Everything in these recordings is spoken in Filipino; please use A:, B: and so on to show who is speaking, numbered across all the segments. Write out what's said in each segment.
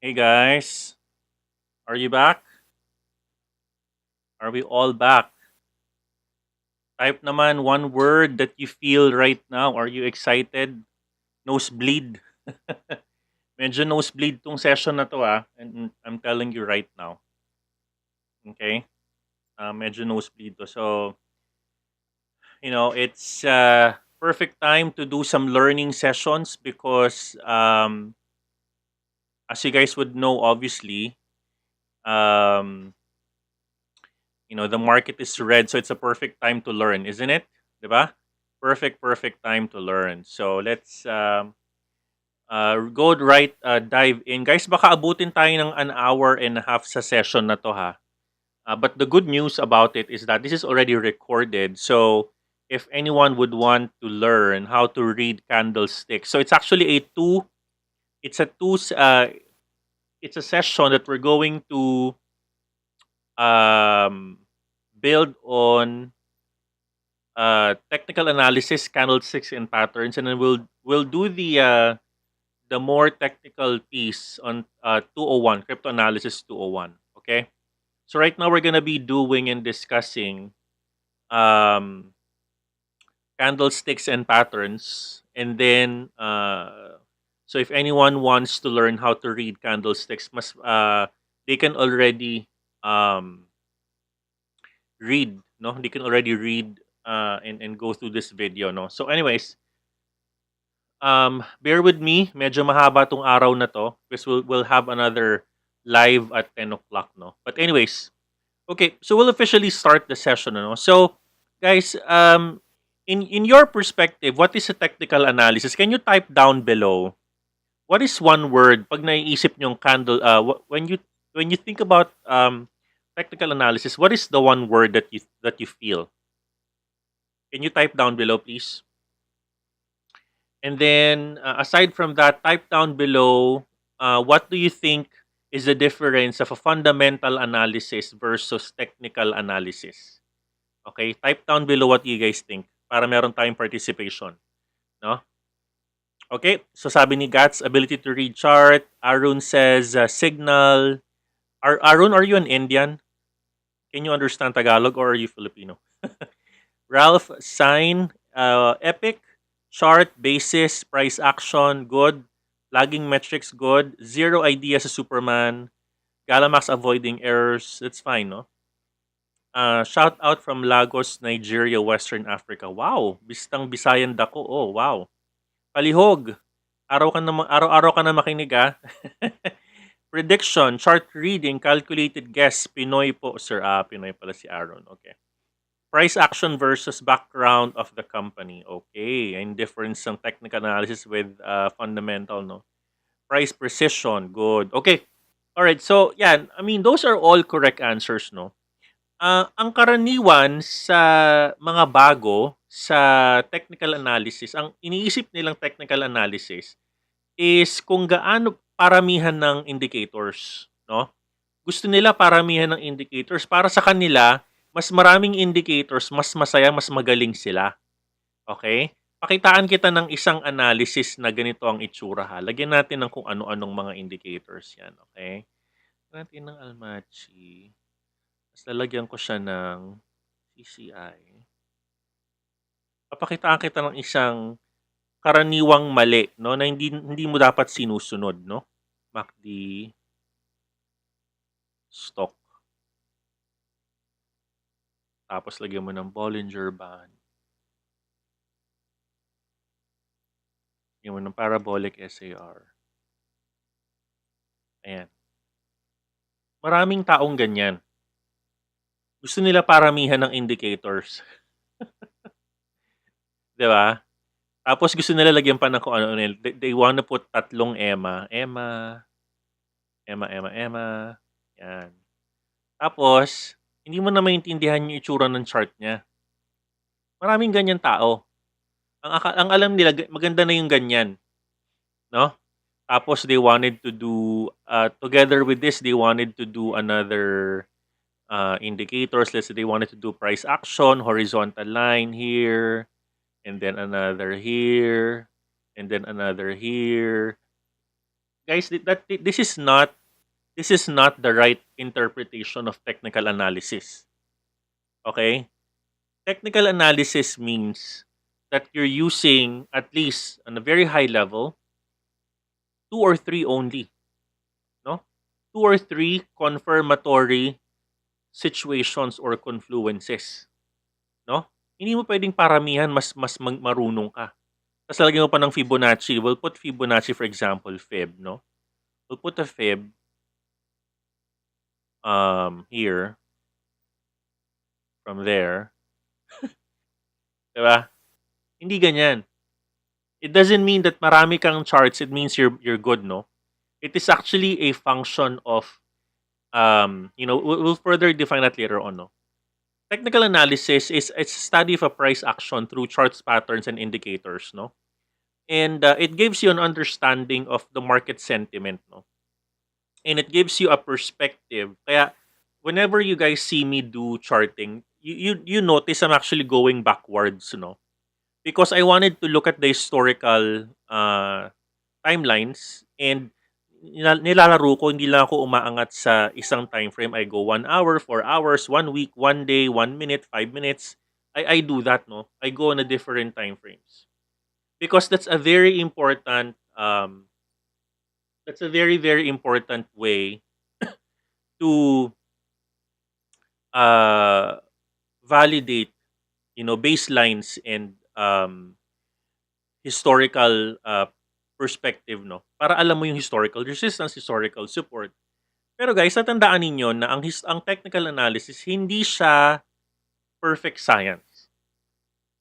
A: Hey guys, are you back? Are we all back? Type naman one word that you feel right now. Are you excited? Nosebleed. Medyo nosebleed tong session na to and I'm telling you right now. Okay? Medyo nosebleed to. So, it's perfect time to do some learning sessions because as you guys would know, obviously, um, the market is red, so it's a perfect time to learn, isn't it? Diba? Perfect time to learn. So let's go right dive in. Guys, baka abutin tayo ng an hour and a half sa session na to ha. But the good news about it is that this is already recorded. So if anyone would want to learn how to read candlesticks, so it's actually it's a two, it's a session that we're going to um, build on technical analysis, candlesticks and patterns, and then we'll do the more technical piece on 201 crypto analysis 201. Okay, so right now we're gonna be doing and discussing um, candlesticks and patterns, and then so if anyone wants to learn how to read candlesticks, they can already um, read. No, they can already read and go through this video. No, so anyways, bear with me. Medyo mahaba tong araw na to because we'll have another live at 10 o'clock, no? But anyways, okay, so we'll officially start the session, no? So, guys, in your perspective, what is a technical analysis? Can you type down below? What is one word pag naiisip nyong candle when you think about technical analysis, what is the one word that you feel? Can you type down below, please? And then, aside from that, type down below what do you think is the difference of a fundamental analysis versus technical analysis? Okay, type down below what you guys think para meron tayong participation. No? Okay, so sabi ni Gats, ability to read chart. Arun says signal. Arun, are you an Indian? Can you understand Tagalog or are you Filipino? Ralph, sign, epic, chart, basis, price action, good. Lagging metrics, good. Zero idea sa Superman. Galamax avoiding errors. That's fine, no? Shout out from Lagos, Nigeria, Western Africa. Wow, bistang Bisayan dako. Oh, wow. Palihog. Araw-araw ka na makinig ah. Prediction, chart reading, calculated guess. Pinoy po, sir. Pinoy pala si Aaron. Okay. Price action versus background of the company. Okay. And difference ng technical analysis with fundamental, no? Price precision. Good. Okay. All right. So, yeah. I mean, those are all correct answers, no? Ang karaniwan sa mga bago sa technical analysis, ang iniisip nilang technical analysis is kung gaano paramihan ng indicators, no? Gusto nila paramihan ng indicators para sa kanila, mas maraming indicators, mas masaya, mas magaling sila. Okay? Pakitaan kita ng isang analysis na ganito ang itsura ha. Lagyan natin ng kung ano-anong mga indicators yan. Okay? Lagyan natin ng Almaty. Tapos lalagyan ko siya ng CCI. Papakitaan kita ng isang karaniwang mali, no, na hindi mo dapat sinusunod, no? MACD stock. Tapos lagyan mo ng Bollinger Band. Lagyan mo ng parabolic SAR. Ayan. Maraming taong ganyan. Gusto nila paramihan ng indicators. 'Di ba? Tapos gusto nila lagyan pa ng kung ano. They wanna put tatlong EMA. EMA. Yan. Tapos, hindi mo na maintindihan yung itsura ng chart niya. Maraming ganyan tao. Ang alam nila, maganda na yung ganyan. No? Tapos, they wanted to do, together with this, they wanted to do another indicators. Let's say they wanted to do price action, horizontal line here, and then another here, and then another here. guys, this is not the right interpretation of technical analysis. Okay? Technical analysis means that you're using, at least on a very high level, two or three only, no? Two or three confirmatory situations or confluences, no? Hindi mo pwedeng paramihan, marunong ka. Tapos lalagyan mo pa ng Fibonacci. We'll put Fibonacci, for example, Fib, no? We'll put a Fib here from there, 'di ba? Hindi ganyan. It doesn't mean that marami kang charts, it means you're good, no? It is actually a function of we'll further define that later on, no? Technical analysis is it's a study of a price action through charts, patterns, and indicators, no? And it gives you an understanding of the market sentiment, no? And it gives you a perspective. Kaya whenever you guys see me do charting, you notice I'm actually going backwards, no? Because I wanted to look at the historical timelines, and nilalaro ko, hindi lang ako umaangat sa isang time frame. I go 1 hour, 4 hours, 1 week, 1 day, 1 minute, 5 minutes. I do that, no? I go on a different time frames because that's a very very important way to uh validate, baselines and historical perspective, no? Para alam mo yung historical resistance, historical support. Pero guys, tatandaan ninyo na ang technical analysis hindi siya perfect science.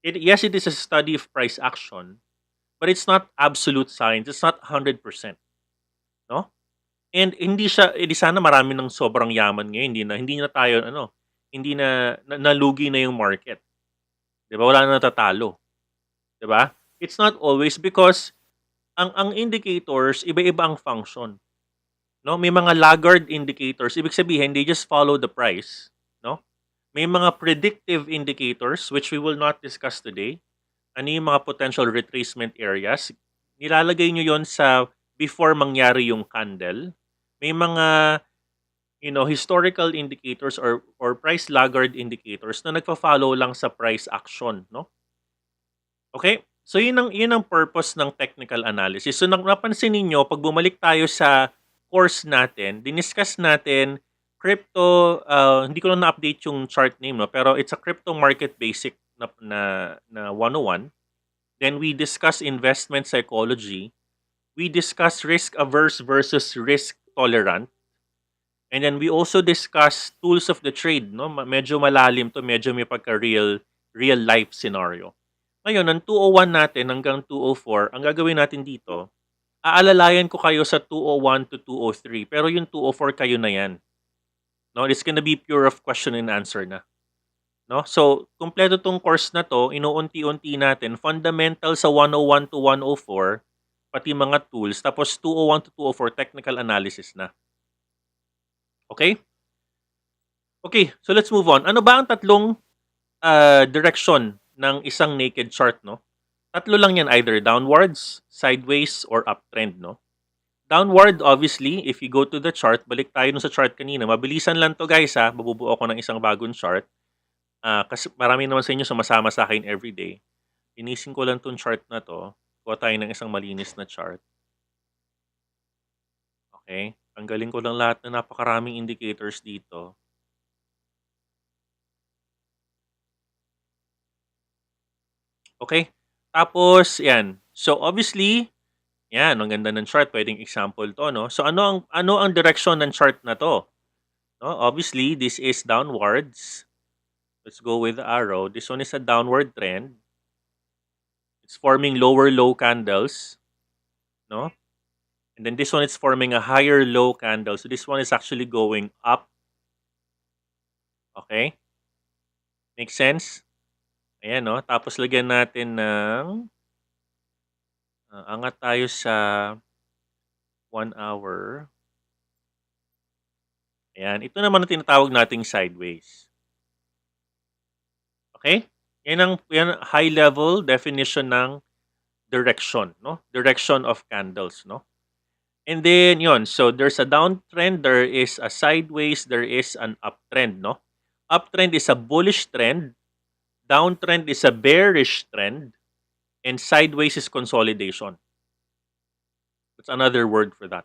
A: Yes, it is a study of price action, but it's not absolute science. It's not 100%, no? And hindi siya, di sana marami ng sobrang yaman ngayon, hindi na tayo hindi na nalugi na yung market. 'Di ba? Wala na natatalo, 'di ba? It's not always because ang indicators iba-iba ang function, no? May mga laggard indicators, ibig sabihin they just follow the price, no? May mga predictive indicators which we will not discuss today. Ano yung mga potential retracement areas? Nilalagay nyo yon sa before mangyari yung candle. May mga historical indicators or price laggard indicators na nagfa-follow lang sa price action, no? Okay? So yun ang purpose ng technical analysis. So napansin niyo pag bumalik tayo sa course natin, diniscuss natin crypto, hindi ko lang na-update yung chart name, no, pero it's a crypto market basic na 101. Then we discuss investment psychology. We discuss risk averse versus risk tolerant. And then we also discuss tools of the trade, no? Medyo malalim to, medyo may pagka real life scenario. Ngayon, ang 201 natin hanggang 204, ang gagawin natin dito, aalalayan ko kayo sa 201 to 203, pero yung 204 kayo na yan. No, it's gonna be pure of question and answer na. No? So, kumpleto tong course na to, inuunti-unti natin, fundamental sa 101 to 104, pati mga tools, tapos 201 to 204, technical analysis na. Okay? Okay, so let's move on. Ano ba ang tatlong direction ng isang naked chart, no? Tatlo lang yan, either downwards, sideways, or uptrend, no? Downward, obviously, if you go to the chart, balik tayo sa chart kanina. Mabilisan lang to guys ha, mabubuo ako ng isang bagong chart. Kasi marami naman sa inyo sumasama sa akin everyday. Linisin ko lang tong chart na to. Kuha tayo ng isang malinis na chart. Okay? Tanggalin ko lang lahat na napakaraming indicators dito. Okay? Tapos, yan. So, obviously, yan, ang ganda ng chart. Pwedeng example to, no? So, ano ang direction ng chart na to? No? Obviously, this is downwards. Let's go with the arrow. This one is a downward trend. It's forming lower low candles, no? And then this one is forming a higher low candle. So this one is actually going up. Okay? Make sense? Ayan, no? Tapos lagyan natin ng angat tayo sa 1 hour. Ayan. Ito naman ang tinatawag nating sideways. Okay? Yan high level definition ng direction, no? Direction of candles, no? And then yon, so there's a downtrend, there is a sideways, there is an uptrend, no? Uptrend is a bullish trend, downtrend is a bearish trend, and sideways is consolidation. That's another word for that.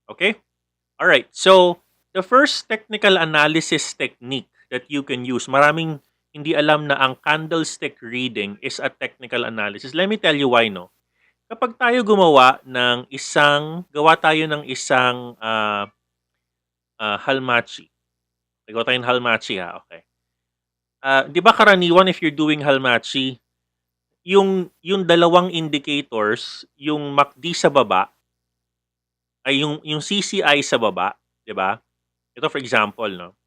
A: Okay? All right. So, the first technical analysis technique that you can use, maraming hindi alam na ang candlestick reading is a technical analysis. Let me tell you why, no? Kapag tayo gawa tayo ng isang halmachi. Gawa tayo ng halmachi, ha? Okay. Di ba karaniwan if you're doing halmachi, yung dalawang indicators, yung MACD sa baba, ay yung CCI sa baba, di ba? Ito for example, no?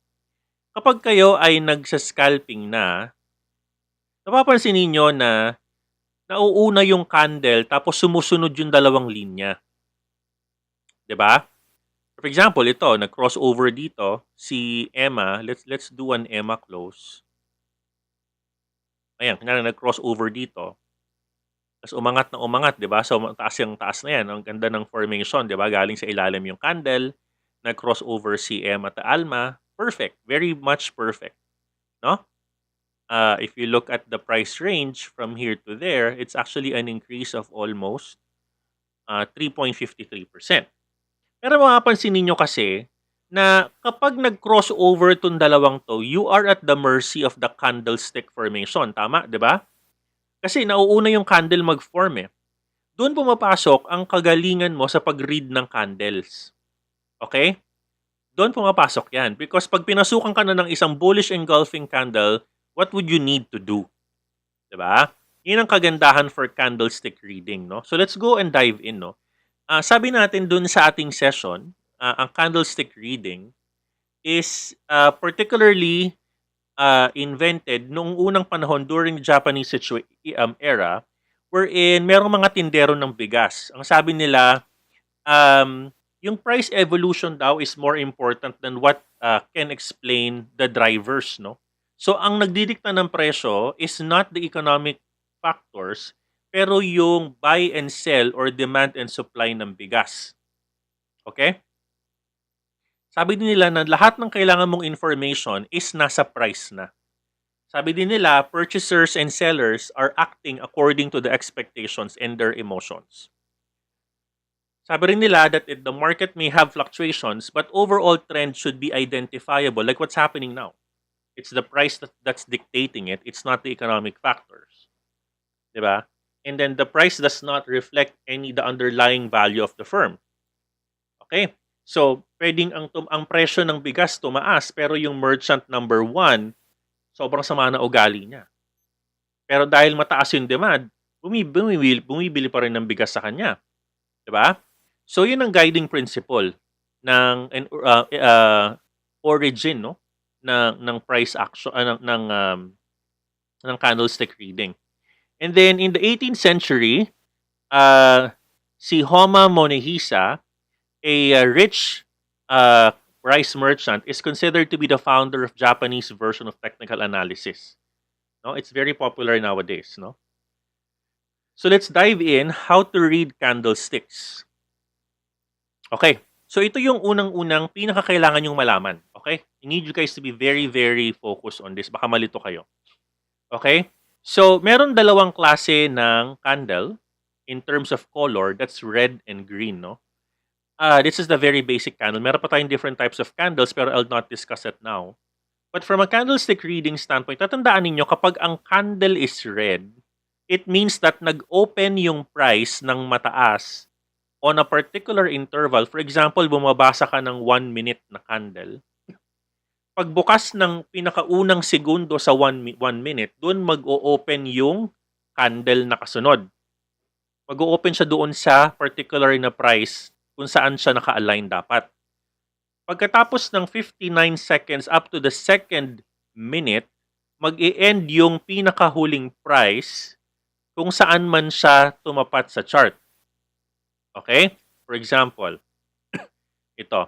A: Kapag kayo ay nagsa-scalping na, napapansin ninyo na nauuna yung candle tapos sumusunod yung dalawang linya. 'Di ba? For example, ito, nag-crossover dito si Emma. Let's do an Emma close. Ayan, kanya nag-crossover dito. Tapos umangat na umangat, 'di ba? So taas yung taas na 'yan. Ang ganda ng formation, 'di ba? Galing sa ilalim yung candle, nag-crossover si Emma at Alma. Perfect, very much perfect, no? If you look at the price range from here to there, it's actually an increase of almost 3.53%. Pero mapapansin ninyo kasi na kapag nag-crossover itong dalawang to, you are at the mercy of the candlestick formation. Tama, di ba? Kasi nauuna yung candle mag-form eh. Doon pumapasok ang kagalingan mo sa pag-read ng candles. Okay? Doon pumapasok yan. Because pag pinasukan ka na ng isang bullish engulfing candle, what would you need to do? Diba? Yun ang kagandahan for candlestick reading, no? So let's go and dive in, no? Sabi natin dun sa ating session, ang candlestick reading is particularly invented noong unang panahon during the Japanese era wherein merong mga tindero ng bigas. Ang sabi nila, yung price evolution daw is more important than what can explain the drivers, no? So ang nagdidikta ng presyo is not the economic factors, pero yung buy and sell or demand and supply ng bigas. Okay? Sabi din nila na lahat ng kailangan mong information is nasa price na. Sabi din nila, purchasers and sellers are acting according to the expectations and their emotions. Sabi rin nila that the market may have fluctuations, but overall trend should be identifiable, like what's happening now. It's the price that's dictating it. It's not the economic factors. Diba? And then the price does not reflect the underlying value of the firm. Okay? So, pwedeng ang presyo ng bigas tumaas, pero yung merchant number 1, sobrang sama na ugali niya. Pero dahil mataas yung demand, bumibili pa rin ng bigas sa kanya. Diba? So, yun ang guiding principle ng origin, no? ng price action ng candlestick reading. And then in the 18th century, si Homa Monehisa, a rich price merchant, is considered to be the founder of Japanese version of technical analysis. No, it's very popular nowadays, no? So let's dive in how to read candlesticks. Okay. So ito yung unang-unang pinakakailangan yung malaman. Okay? I need you guys to be very, very focused on this. Baka malito kayo. Okay? So, meron dalawang klase ng candle in terms of color. That's red and green, no? This is the very basic candle. Meron pa tayong different types of candles pero I'll not discuss it now. But from a candlestick reading standpoint, tatandaan ninyo kapag ang candle is red, it means that nag-open yung price ng mataas on a particular interval. For example, bumabasa ka ng 1 minute na candle. Pagbukas ng pinakaunang segundo sa 1 minute, doon mag-o-open yung candle na kasunod. Mag-o-open siya doon sa particular na price kung saan siya naka-align dapat. Pagkatapos ng 59 seconds up to the second minute, mag-i-end yung pinakahuling price kung saan man siya tumapat sa chart. Okay? For example, ito.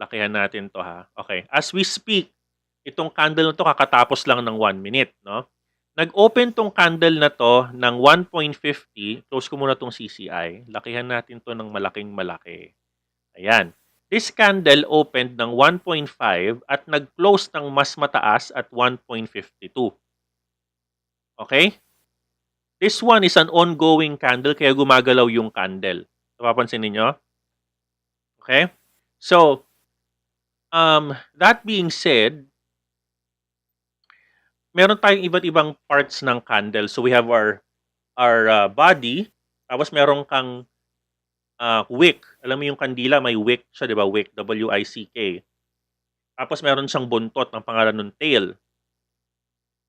A: Lakihan natin to ha. Okay. As we speak, itong candle na to kakatapos lang ng 1 minute, no? Nag-open tong candle na to ng 1.50. Close ko muna tong CCI. Lakihan natin to ng malaking malaki. Ayan. This candle opened ng 1.5 at nag-close ng mas mataas at 1.52. Okay? This one is an ongoing candle kaya gumagalaw yung candle. Napapansin ninyo? Okay? So, that being said, meron tayong iba't ibang parts ng candle. So, we have our body, tapos meron kang wick. Alam mo yung kandila, may wick siya, di ba? Wick, W-I-C-K. Tapos meron siyang buntot ng pangalan ng tail.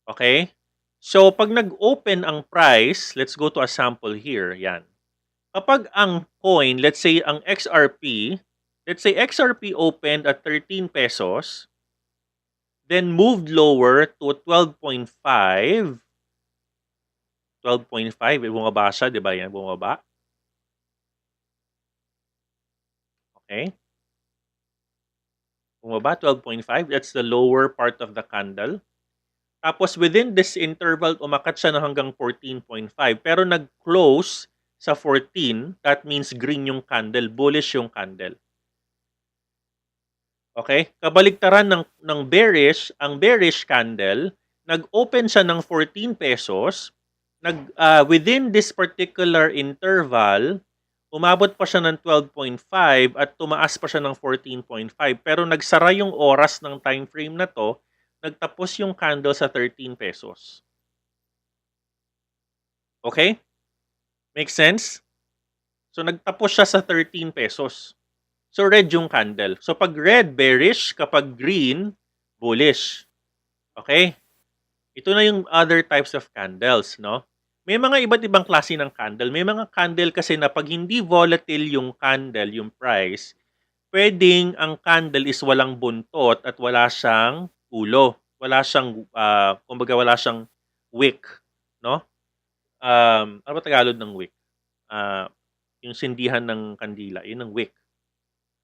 A: Okay? So, pag nag-open ang price, let's go to a sample here. Yan. Kapag ang coin, let's say ang XRP, let's say XRP opened at 13 pesos, then moved lower to 12.5. 12.5, bumaba siya, di ba yan? Bumaba. Okay? Bumaba, 12.5. That's the lower part of the candle. Tapos within this interval, umakat siya na hanggang 14.5. Pero nag-close sa 14, that means green yung candle, bullish yung candle. Okay? Kabaligtaran ng bearish, ang bearish candle, nag-open siya ng 14 pesos, within this particular interval, umabot pa siya ng 12.5 at tumaas pa siya ng 14.5. Pero nagsara yung oras ng time frame na to, nagtapos yung candle sa 13 pesos. Okay? Make sense? So, nagtapos siya sa 13 pesos. So, red yung candle. So, pag red, bearish. Kapag green, bullish. Okay? Ito na yung other types of candles, no? May mga iba't ibang klase ng candle. May mga candle kasi na pag hindi volatile yung candle, yung price, pwedeng ang candle is walang buntot at wala siyang ulo. Wala siyang, kumbaga wala siyang wick, no? Ano ba Tagalog ng wick? Yung sindihan ng kandila, yun ang wick.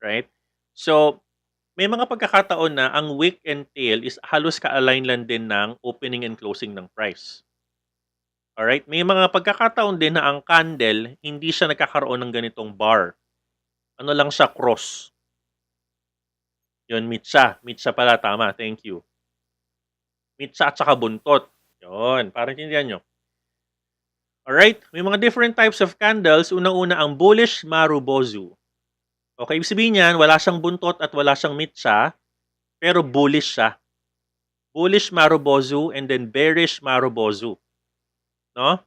A: Right? So, may mga pagkakataon na ang wick and tail is halos ka-align lang din ng opening and closing ng price. Alright? May mga pagkakataon din na ang candle, hindi siya nagkakaroon ng ganitong bar. Ano lang siya, cross. Yun, mitsa. Mitsa pala, tama. Thank you. Mitsa at saka buntot. Yun, para tindihan nyo. Alright? May mga different types of candles. Unang-una, ang bullish marubozu. Okay, ibig sabihin yan, wala siyang buntot at wala siyang mitsa, pero bullish siya. Bullish marubozu and then bearish marubozu. No?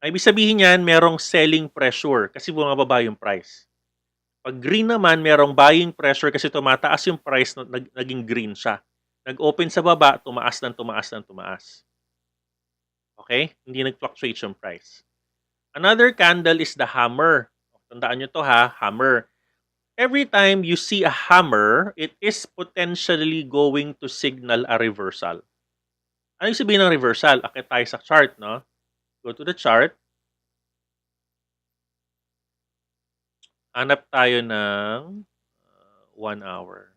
A: Ay, ibig sabihin yan, merong selling pressure kasi bumababa yung price. Pag green naman, merong buying pressure kasi tumataas yung price, naging green siya. Nag-open sa baba, tumaas ng tumaas ng tumaas. Okay? Hindi nag-fluctuate yung price. Another candle is the hammer. Tandaan nyo to ha, hammer. Every time you see a hammer, it is potentially going to signal a reversal. Ano yung sabihin ng reversal? Akit tayo sa chart, no? Go to the chart. Hanap tayo ng 1 hour.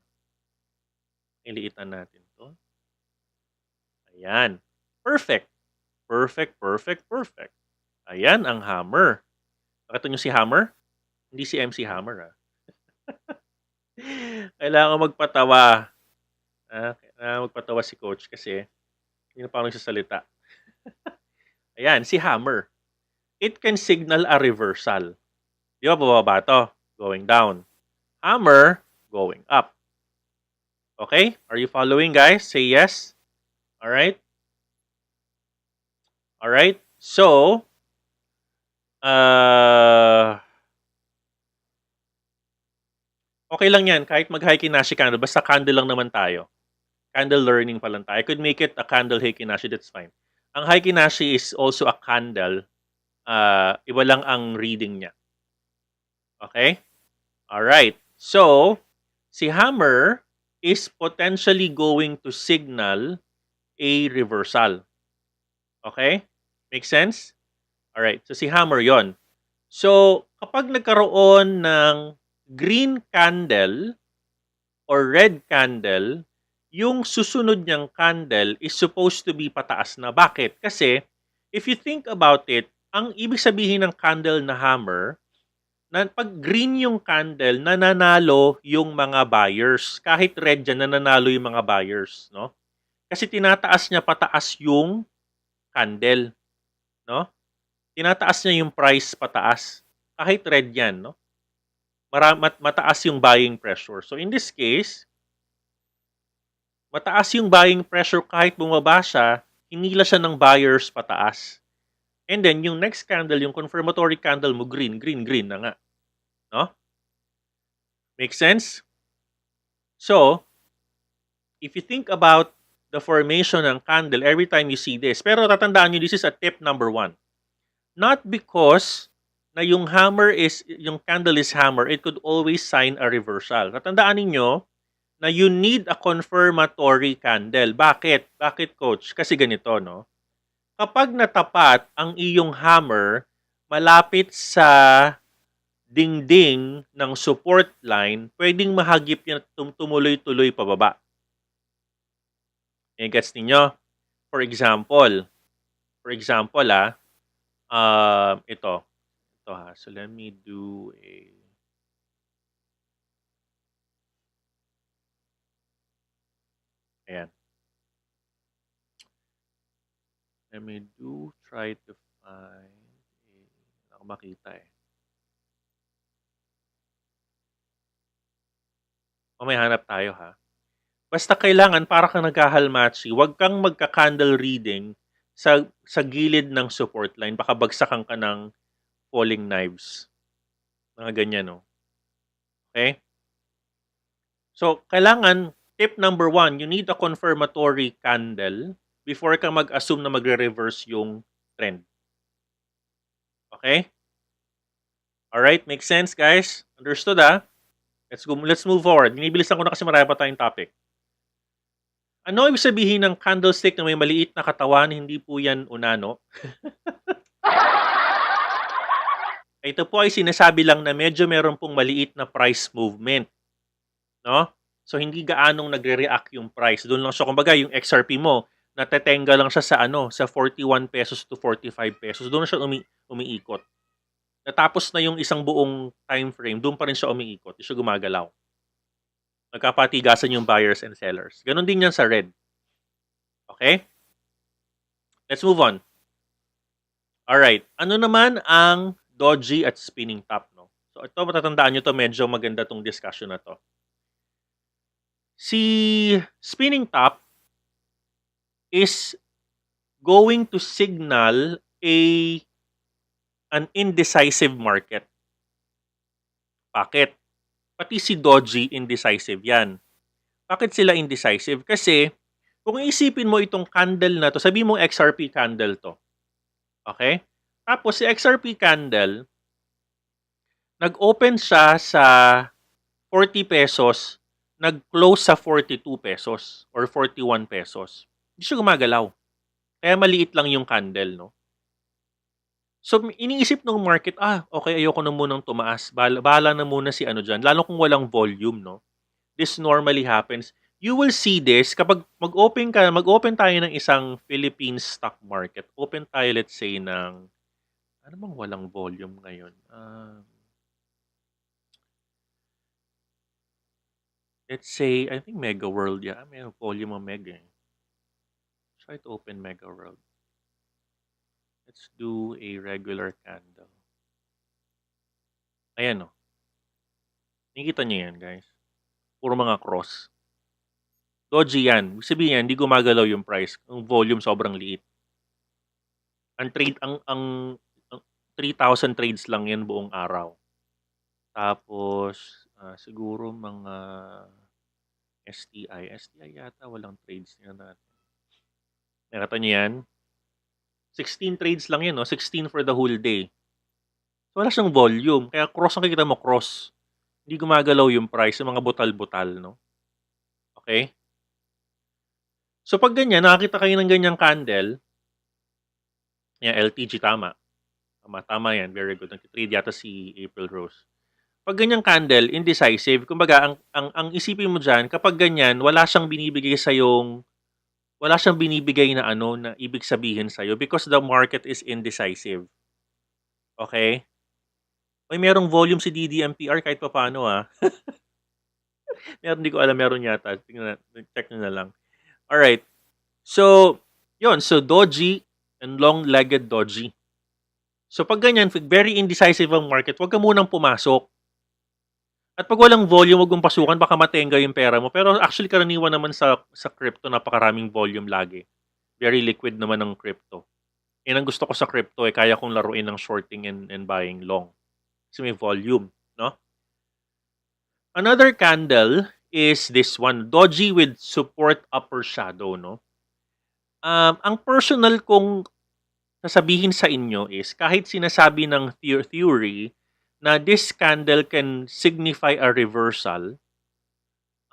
A: Iliitan natin to. Ayan. Perfect. Perfect, perfect, perfect. Ayan ang hammer. Nakita nyo si hammer? Hindi si MC Hammer, ha? Kailangan magpatawa. Kailangan magpatawa si coach kasi hindi na pa ako nagsasalita. Ayan, si hammer. It can signal a reversal. Di ba, bababa to? Going down. Hammer, going up. Okay? Are you following, guys? Say yes. Alright? Alright? So, okay lang yan. Kahit mag-Heikinashi candle, basta candle lang naman tayo. Candle learning pa lang tayo. I could make it a candle Heikinashi, that's fine. Ang Heikinashi is also a candle. Iba lang ang reading niya. Okay? Alright. So, si hammer is potentially going to signal a reversal. Okay? Make sense? Alright. So, si hammer yon. So, kapag nagkaroon ng green candle or red candle, yung susunod niyang candle is supposed to be pataas na. Bakit? Kasi, if you think about it, ang ibig sabihin ng candle na hammer, Pag green yung candle, nananalo yung mga buyers. Kahit red yan, nananalo yung mga buyers, no? Kasi tinataas niya pataas yung candle, no? Tinataas niya yung price pataas. Kahit red yan, no? Mataas yung buying pressure. So in this case, mataas yung buying pressure kahit bumaba siya, hinila siya ng buyers pataas. And then, yung next candle, yung confirmatory candle mo, green, green, green na nga. No? Make sense? So, if you think about the formation ng candle every time you see this, pero tatandaan nyo, this is a tip number 1. Not because na yung yung candle is hammer, it could always sign a reversal. Tatandaan niyo na you need a confirmatory candle. Bakit? Bakit, coach? Kasi ganito, no? Kapag natapat ang iyong hammer malapit sa dingding ng support line, pwedeng mahagip yan at tumuloy-tuloy pababa. Gets ninyo? For example, ito ha. So let me do a ayan. Let me try to find ako makita eh. May hanap tayo ha. Basta kailangan para kang nagkahalmatsi, huwag kang magka-candle reading sa gilid ng support line. Baka bagsakan ka ng falling knives. Mga ganyan, no? Okay? So, kailangan, tip number 1, you need a confirmatory candle before ka mag-assume na magre-reverse yung trend. Okay? Alright, makes sense, guys? Understood, ha? Let's move forward. Binibilisan ko na kasi marami pa tayong topic. Ano ibig sabihin ng candlestick na may maliit na katawan? Hindi po yan unano. Ito po ay sinasabi lang na medyo meron pong maliit na price movement. No? So hindi gaanong nagre-react yung price. Doon lang siya, kumbaga yung XRP mo, natetenga lang siya sa 41 pesos to 45 pesos. Doon siya umiikot. Natapos na yung isang buong time frame, doon pa rin siya umiikot. Hindi siya gumagalaw. Nagkapatigasan yung buyers and sellers. Ganon din yan sa red. Okay? Let's move on. Alright. Ano naman ang doji at spinning top? No? So ito, matatandaan nyo to, medyo maganda tong discussion na to. Si spinning top is going to signal an indecisive market. Bakit? Pati si doji indecisive yan. Bakit sila indecisive? Kasi kung isipin mo itong candle na to, sabi mo XRP candle to. Okay? Tapos si XRP candle, nag-open siya sa 40 pesos, nag-close sa 42 pesos or 41 pesos. Hindi siya gumagalaw. Kaya maliit lang yung candle, no? So, iniisip ng market, okay, ayoko na munang tumaas. Bahala na muna si ano dyan. Lalo kung walang volume, no? This normally happens. You will see this kapag mag-open tayo ng isang Philippine stock market. Open tayo, let's say, ng, ano bang walang volume ngayon? Let's say, I think Mega World, yeah. May volume of Mega. Try to open Mega World. Let's do a regular candle. Ayan, no. Nakikita niyo yan, guys. Puro mga cross. Doji yan. Ibig sabihin yan, hindi gumagalaw yung price. Ang volume sobrang liit. Ang 3,000 trades lang yan buong araw. Tapos, siguro mga STI. STI yata walang trades nga natin. Nakita niyo yan? 16 trades lang yan, no? 16 for the whole day. So, wala siyang volume. Kaya cross ang kikita mo, cross. Hindi gumagalaw yung price, yung mga butal-butal, no? Okay? So, pag ganyan, nakakita kayo ng ganyang candle, yan, LTG, tama. Tama yan. Very good. Nag-trade yata si April Rose. Pag ganyang candle, indecisive, kumbaga, ang isipin mo dyan, kapag ganyan, wala siyang binibigay na na ibig sabihin sa'yo because the market is indecisive. Okay? May merong volume si DDMPR kahit papaano, Meron, di ko alam, meron yata. Tingnan check nyo na lang. Alright. So, yun. So, doji and long-legged doji. So, pag ganyan, very indecisive ang market, huwag ka munang pumasok. At pag walang volume, huwag mong pasukan, baka matenga yung pera mo. Pero actually, karaniwan naman sa crypto, napakaraming volume lagi. Very liquid naman ng crypto. Yan ang gusto ko sa crypto, kaya kong laruin ng shorting and buying long. Kasi may volume, no? Another candle is this one, doji with support upper shadow, no? Ang personal kong sasabihin sa inyo is kahit sinasabi ng theory na this candle can signify a reversal,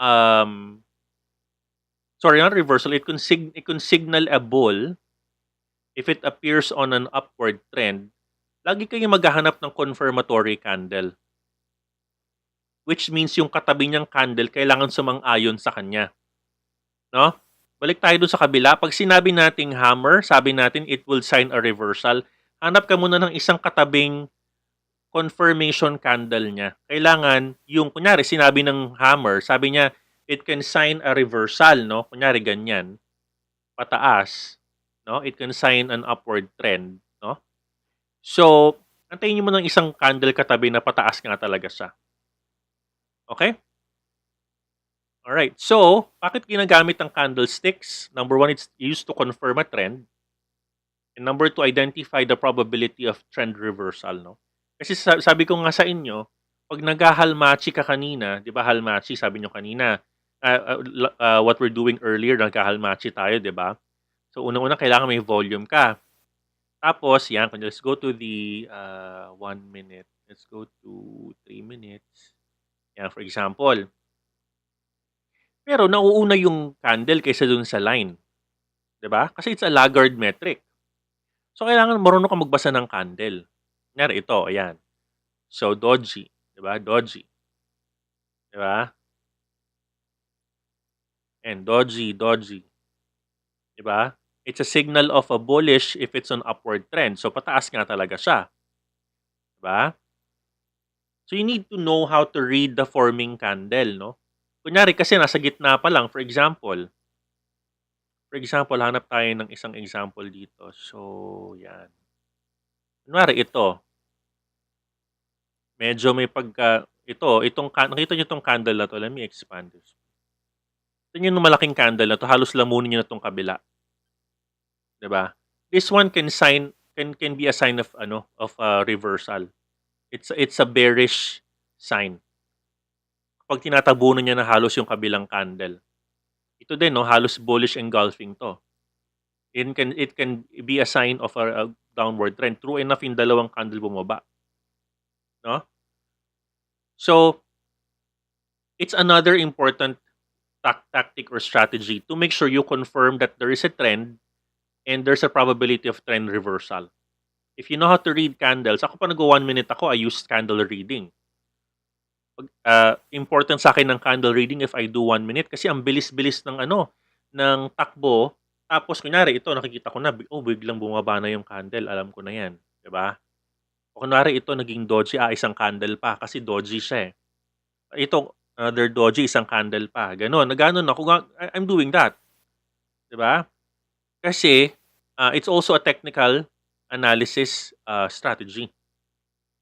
A: um, sorry, not reversal, it can signal a bull if it appears on an upward trend. Lagi kayong maghahanap ng confirmatory candle. Which means yung katabi niyang candle kailangan sumang-ayon sa kanya. No? Balik tayo dun sa kabila. Pag sinabi nating hammer, sabi natin it will sign a reversal. Hanap ka muna ng isang katabing confirmation candle niya. Kailangan yung, kunyari, sinabi ng hammer, sabi niya, it can sign a reversal, no? Kunyari, ganyan. Pataas. No? It can sign an upward trend. No? So, antayin niyo mo ng isang candle katabi na pataas nga talaga siya. Okay? Alright. So, bakit ginagamit ang candlesticks? Number one, it's used to confirm a trend. And number two, identify the probability of trend reversal. No? Kasi sabi ko nga sa inyo, pag naghahalmachi ka kanina, di ba halmachi, sabi nyo kanina, what we're doing earlier, naghahalmachi tayo, di ba? So, unang-una, kailangan may volume ka. Tapos, yan, let's go to the 1 minute. Let's go to 3 minutes. Yan, for example. Pero nauuna yung candle kaysa dun sa line. 'Di ba? Kasi it's a laggard metric. So, kailangan marunong ka magbasa ng candle. Kunyari ito, ayan. So, doji. 'Di ba? Doji. 'Di ba? And doji, doji. 'Di ba? It's a signal of a bullish if it's an upward trend. So, pataas nga talaga siya. 'Di ba? So, you need to know how to read the forming candle, no? Kunyari kasi nasa gitna pa lang, for example, hanap tayo ng isang example dito. So, yan. Kunwari ito. Medyo may pagka, nakita nyo itong candle na to. Let me expand this. Ito yung malaking candle na to. Halos lamunin nyo na itong kabila. 'Di ba? This one can be a sign of reversal. It's a bearish sign. Kapag tinatabunan niya na halos yung kabilang candle. Ito din, no, halos bullish engulfing to. It can be a sign of a downward trend. True enough, yung dalawang candle bumaba. No? So, it's another important tactic or strategy to make sure you confirm that there is a trend and there's a probability of trend reversal. If you know how to read candles, ako pa nag-1 minute ako, I use candle reading. Important sa akin ng candle reading if I do 1 minute kasi ang bilis-bilis ng ng takbo. Tapos kunyari ito nakikita ko na biglang bumaba na yung candle, alam ko na 'yan, 'di ba? O kunwari ito naging doji, isang candle pa kasi doji siya eh. Ito another doji, isang candle pa. Ganon ako, I'm doing that. 'Di ba? Kasi it's also a technical analysis strategy.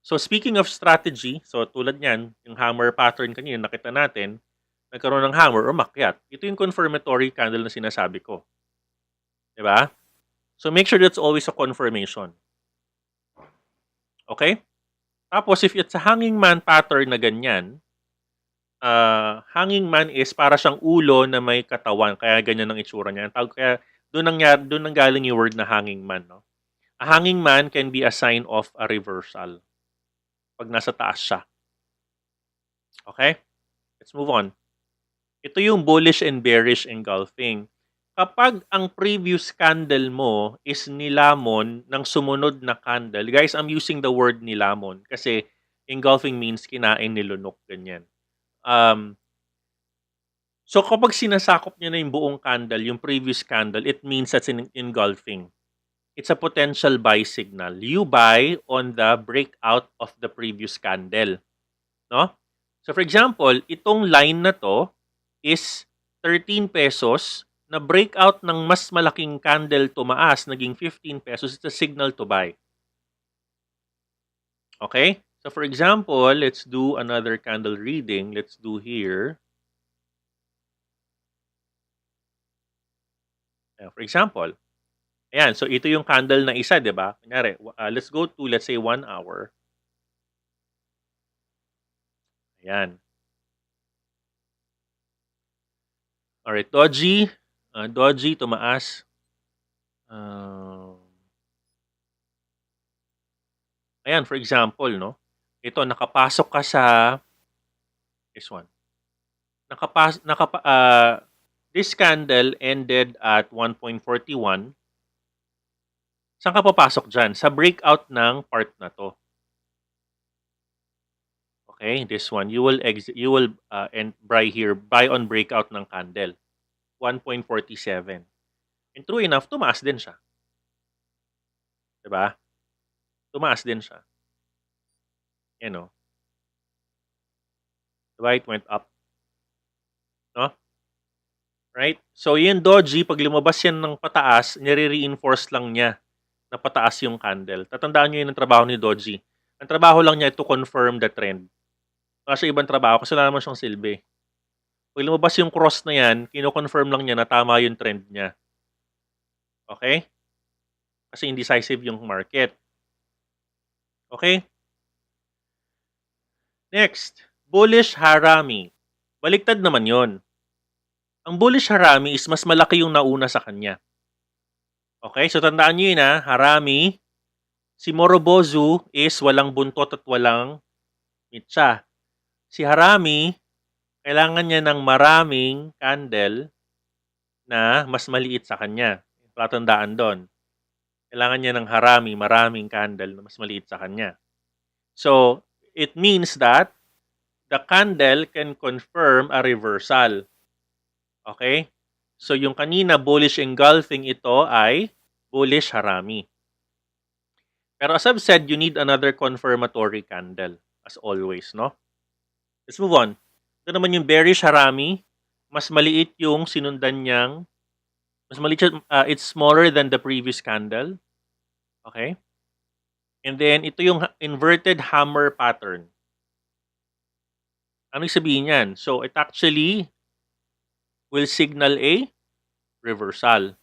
A: So speaking of strategy, so tulad niyan, yung hammer pattern kanina nakita natin, nagkaroon ng hammer, umakyat. Ito yung confirmatory candle na sinasabi ko. 'Di ba? So make sure that's always a confirmation. Okay? Tapos if it's a hanging man pattern na ganyan, hanging man is para siyang ulo na may katawan, kaya ganyan ang itsura niya. Kaya doon nanggaling yung word na hanging man, no? A hanging man can be a sign of a reversal pag nasa taas siya. Okay? Let's move on. Ito yung bullish and bearish engulfing. Kapag ang previous candle mo is nilamon ng sumunod na candle, guys, I'm using the word nilamon kasi engulfing means kinain, nilunok, ganyan. So kapag sinasakop niya na yung buong candle, yung previous candle, it means that's engulfing. it's a potential buy signal. You buy on the breakout of the previous candle, no? So for example, itong line na to is 13 pesos na breakout ng mas malaking candle tumaas, naging 15 pesos. It's a signal to buy. Okay? So for example, let's do another candle reading. Let's do here. For example, ayan, so ito yung candle na isa, di ba? Kunyari, let's go to, let's say, 1 hour. Ayan. Alright, doji. Doji, tumaas. Ayan, for example, no? Ito, nakapasok ka sa this one. This candle ended at 1.41. Saan ka papasok dyan? Sa breakout ng part na to. Okay, this one. You will buy on breakout ng candle. 1.47. And true enough, tumaas din siya. Diba? Tumaas din siya. You know. Diba? It went up. No? Right? So, yung doji, pag lumabas yan ng pataas, nire-reinforce lang niya na pataas yung candle. Tatandaan nyo yun ang trabaho ni doji. Ang trabaho lang niya to confirm the trend. Kasi ibang trabaho, kasi wala naman siyang silbi. Pag lumabas yung cross na yan, kino-confirm lang niya na tama yung trend niya. Okay? Kasi indecisive yung market. Okay? Next, bullish harami. Baliktad naman yon. Ang bullish harami is mas malaki yung nauna sa kanya. Okay? So, tandaan nyo yun ha. Harami, si Morobozu is walang buntot at walang mitsa. Si harami, kailangan niya ng maraming candle na mas maliit sa kanya. Patandaan doon. Kailangan niya ng harami, maraming candle na mas maliit sa kanya. So, it means that the candle can confirm a reversal. Okay? So, yung kanina bullish engulfing, ito ay bullish harami. Pero as I've said, you need another confirmatory candle as always, no? Let's move on. Ito naman yung bearish harami. Mas maliit yung sinundan niyang, mas maliit siya, it's smaller than the previous candle. Okay? And then, ito yung inverted hammer pattern. Ano yung sabihin yan? So, it actually will signal a reversal.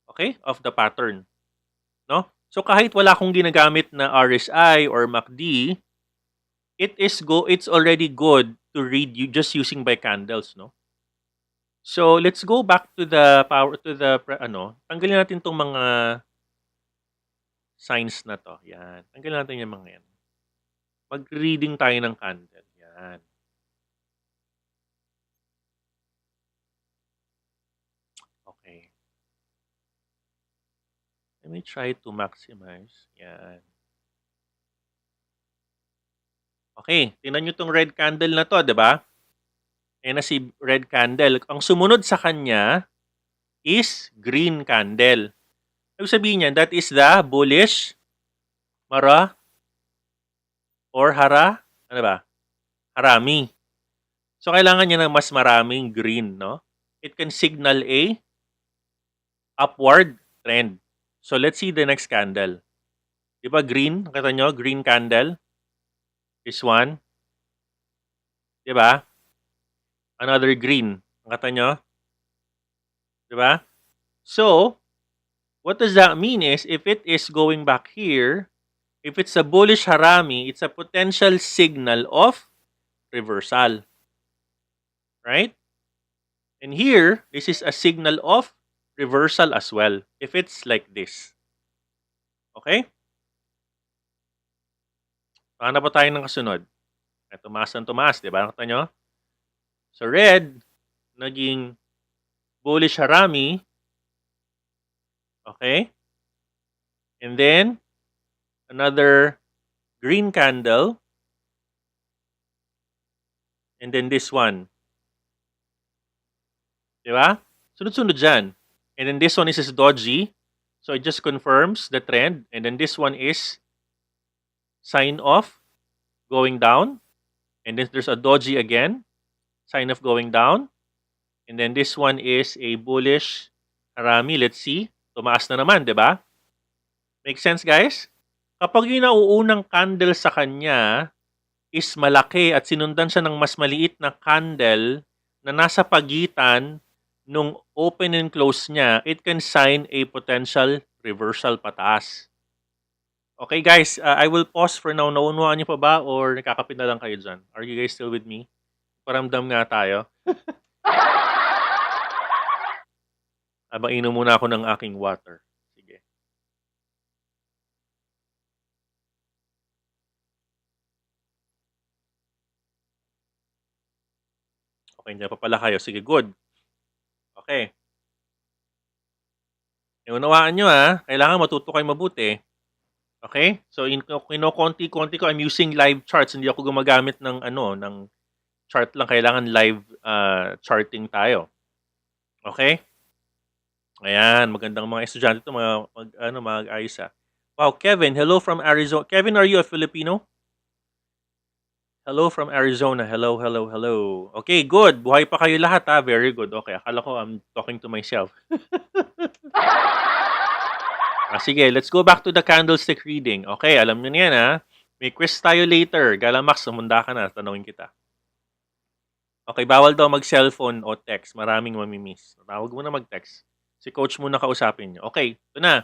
A: Okay? Of the pattern. No? So, kahit wala akong ginagamit na RSI or MACD, it's already good to read you just using by candles, no? So, let's go back to the tanggalin natin tong mga signs na to. Yan. Tanggalin natin yung mga yan. Mag-reading tayo ng candle. Yan. Okay. Let me try to maximize. Yan. Okay. Tingnan nyo tong red candle na to, di ba? Ayan na si red candle. Ang sumunod sa kanya is green candle. Ibig sabihin niyan, that is the bullish mara or ano ba? Harami. So, kailangan niya ng mas maraming green, no? It can signal a upward trend. So, let's see the next candle. Di ba green? Nakita nyo? Green candle. This one. Di ba? Another green. Nakita nyo? Di ba? So, what does that mean is, if it is going back here, if it's a bullish harami, it's a potential signal of reversal. Right? And here, this is a signal of reversal as well, if it's like this. Okay? Paano pa tayo ng kasunod? Tumaas ng tumaas, di ba? Nakita nyo? So, red, naging bullish harami. Okay? And then, another green candle. And then this one. Di ba? Sunod-sunod dyan. And then this one is doji. So it just confirms the trend. And then this one is sign off, going down. And then there's a doji again, sign of going down. And then this one is a bullish harami. Let's see. Tumaas na naman, di ba? Make sense, guys? Kapag yung nauunang candle sa kanya is malaki at sinundan siya ng mas maliit na candle na nasa pagitan nung open and close niya, it can sign a potential reversal pataas. Okay, guys, I will pause for now. Naunawaan niyo pa ba or nakakapit na lang kayo dyan? Are you guys still with me? Paramdam nga tayo. Habang inom muna ako ng aking water. Sige. Okay, hindi pa pala kayo. Sige, good. Okay. Naunawaan nyo kailangan matuto kayo mabuti. Okay? So, kinokonti-konti ko, I'm using live charts. Hindi ako gumagamit ng, ng chart lang. Kailangan live charting tayo. Okay? Ayan, magandang mga estudyante ito, mag-ayos Wow, Kevin, hello from Arizona. Kevin, are you a Filipino? Hello from Arizona. Hello, hello, hello. Okay, good. Buhay pa kayo lahat Very good. Okay, akala ko I'm talking to myself. Sige, let's go back to the candlestick reading. Okay, alam nyo yan May quiz tayo later. Galamax, sumunda ka na. Tanungin kita. Okay, bawal daw mag-cellphone o text. Maraming mamimiss. Tawag mo na mag-text. Si coach muna kausapin nyo. Okay, ito na.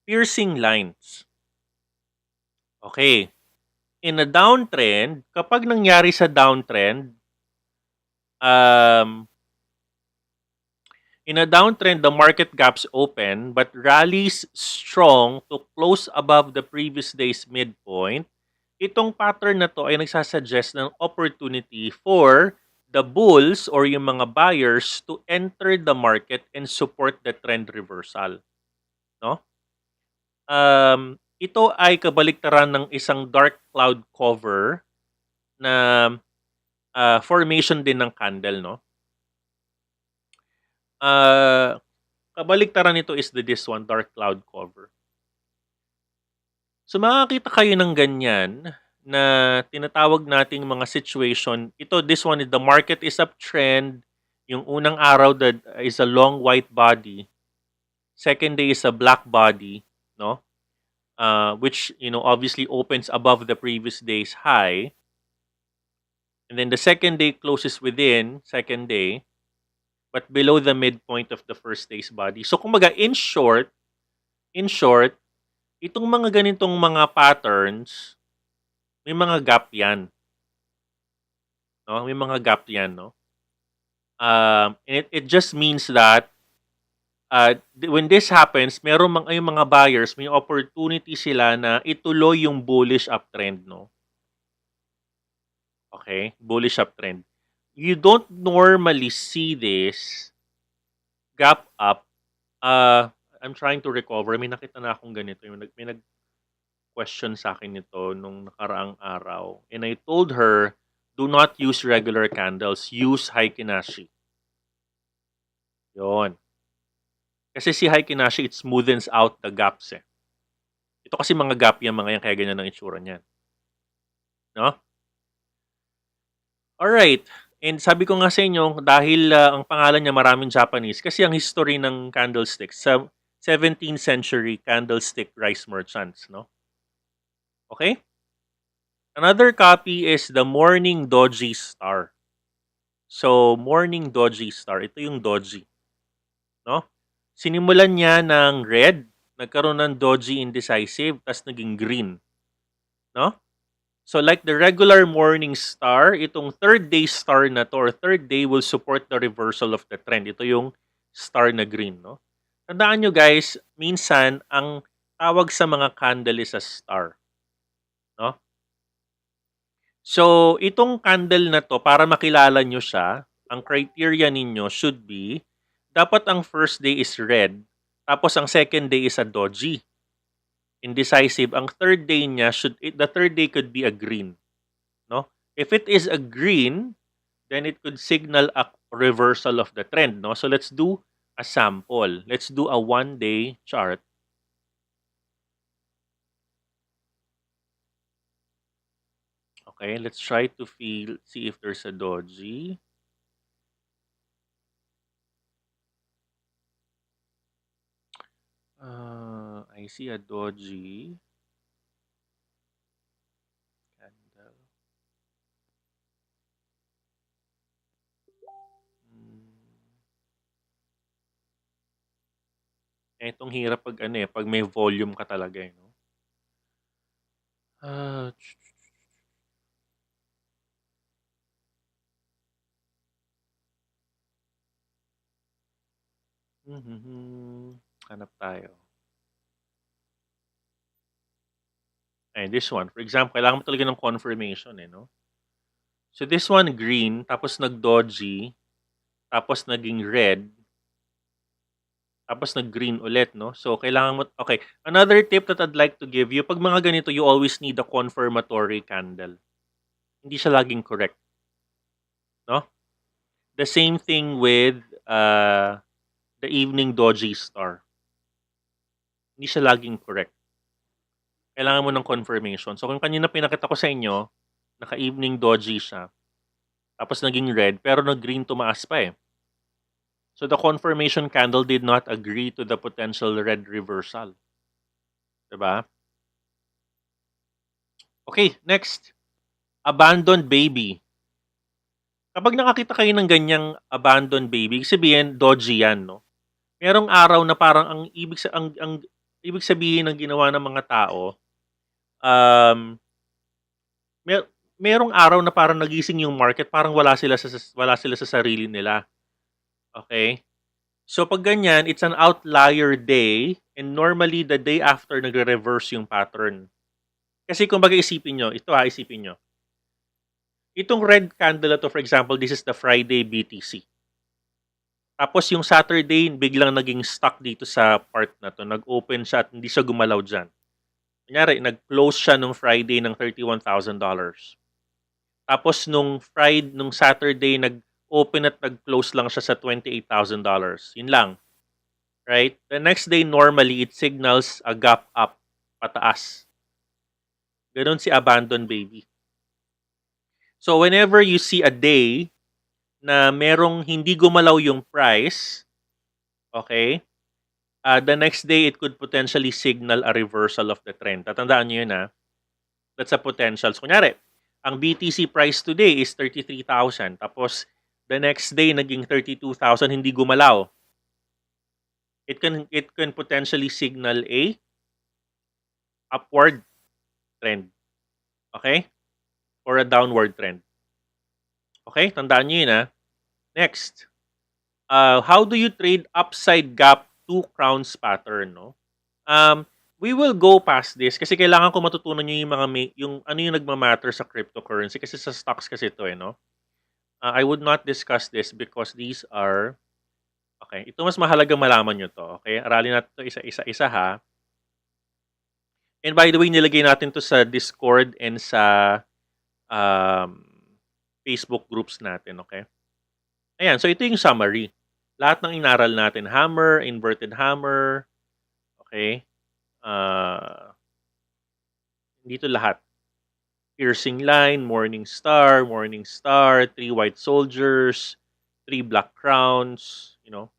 A: Piercing lines. Okay. In a downtrend, kapag nangyari sa downtrend, in a downtrend, the market gaps open but rallies strong to close above the previous day's midpoint. Itong pattern na to ay nagsasuggest ng opportunity for the bulls or yung mga buyers to enter the market and support the trend reversal. No? Ito ay kabaliktaran ng isang dark cloud cover na formation din ng candle, no? Kabaliktaran nito is this one, dark cloud cover. So makakita kayo ng ganyan na tinatawag nating mga situation. This one, the market is uptrend. Yung unang araw that is a long white body. Second day is a black body, no? Which, obviously opens above the previous day's high. And then the second day closes within second day, but below the midpoint of the first day's body. So kumbaga, in short, itong mga ganitong mga patterns, may mga gap yan. No? May mga gap yan, no? And it just means that when this happens, meron yung mga buyers, may opportunity sila na ituloy yung bullish uptrend, no? Okay? Bullish uptrend. You don't normally see this gap up. I'm trying to recover. May nakita na akong ganito. May nag-question sa akin nito nung nakaraang araw. And I told her, do not use regular candles. Use Heikinashi. Yon. Kasi si Heikinashi, it smoothens out the gaps Ito kasi mga gap yan, mga yan, kaya ganyan ang itsura niyan. No? Alright. And sabi ko nga sa inyo, dahil ang pangalan niya maraming Japanese, kasi ang history ng candlesticks, sa 17th century candlestick rice merchants, no? Okay? Another copy is the Morning Doji Star. So, Morning Doji Star, ito yung doji. No? Sinimulan niya ng red, nagkaroon ng doji indecisive, tas naging green. No? So like the regular morning star, itong third day star na to or third day will support the reversal of the trend. Ito yung star na green, no? Tandaan nyo guys, minsan ang tawag sa mga candle is a star. No? So itong candle na to, para makilala nyo siya, ang criteria ninyo should be, dapat ang first day is red, tapos ang second day is a doji. Indecisive, ang third day niya the third day could be a green, no? If it is a green, then it could signal a reversal of the trend, no? So let's do a sample. Let's do a 1-day chart. Okay, let's try to see if there's a doji. I see a doji candle. Itong hirap pag ano eh, pag may volume ka talaga eh, no? Ah, hanap tayo. This one. For example, kailangan mo talaga ng confirmation eh, no? So this one green, tapos nag-doji, tapos naging red, tapos nag-green ulit, no? So kailangan mo, okay. Another tip that I'd like to give you, pag mga ganito, you always need a confirmatory candle. Hindi siya laging correct, no? The same thing with the evening doji star. Hindi siya laging correct. Kailangan mo ng confirmation. So kung kanina pinakita ko sa inyo, naka-evening doji siya, tapos naging red, pero nag-green tumaas pa eh. So the confirmation candle did not agree to the potential red reversal. Diba? Okay, next. Abandoned baby. Kapag nakakita kayo ng ganyang abandoned baby, ibig sabihin, doji yan, no? Merong araw na parang ang ibig sabihin ng ginawa ng mga tao, um, merong araw na parang nagising yung market, parang wala sila sa sarili nila. Okay? So pag ganyan, it's an outlier day and normally the day after nagre-reverse yung pattern. Kasi kung baga isipin nyo, isipin nyo. Itong red candle na to, for example, this is the Friday BTC. Tapos yung Saturday, biglang naging stuck dito sa part na to. Nag-open siya at hindi siya gumalaw dyan. Kunyari, nag-close siya nung Friday ng $31,000. Tapos nung Saturday, nag-open at nag-close lang siya sa $28,000. Yun lang. Right? The next day, normally, it signals a gap up, pataas. Ganon si abandoned baby. So, whenever you see a day na merong hindi gumalaw yung price, okay, the next day, it could potentially signal a reversal of the trend. Tatandaan nyo yun, ha? That's a potential. So, kunyari, ang BTC price today is 33,000. Tapos, the next day, naging 32,000, hindi gumalaw. It can potentially signal a upward trend. Okay? Or a downward trend. Okay? Tandaan nyo yun, ha? Next. How do you trade upside gap to crowns pattern, no? We will go past this kasi kailangan ko matutunan nyo yung ano yung nagmamatter sa cryptocurrency kasi sa stocks kasi ito eh, no? I would not discuss this because these are okay, ito mas mahalagang malaman nyo to, okay? Aralin natin to isa-isa ha. And by the way, nilagay natin to sa Discord and sa Facebook groups natin, okay? Ayan, so ito yung summary. Lahat ng inaral natin, hammer, inverted hammer, okay? Dito lahat. Piercing line, morning star, 3 white soldiers, 3 black crowns, you know.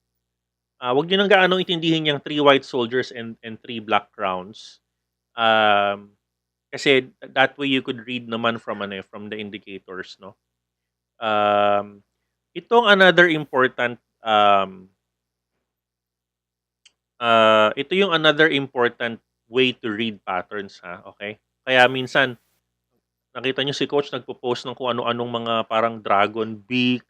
A: Wag niyo nang gaano intindihin yung 3 white soldiers and 3 black crowns. Kasi that way you could read naman from the indicators, no. Itong another important ito yung another important way to read patterns, ha, okay? Kaya minsan nakita niyo si coach nagpo-post ng kung ano-anong mga parang dragon beak,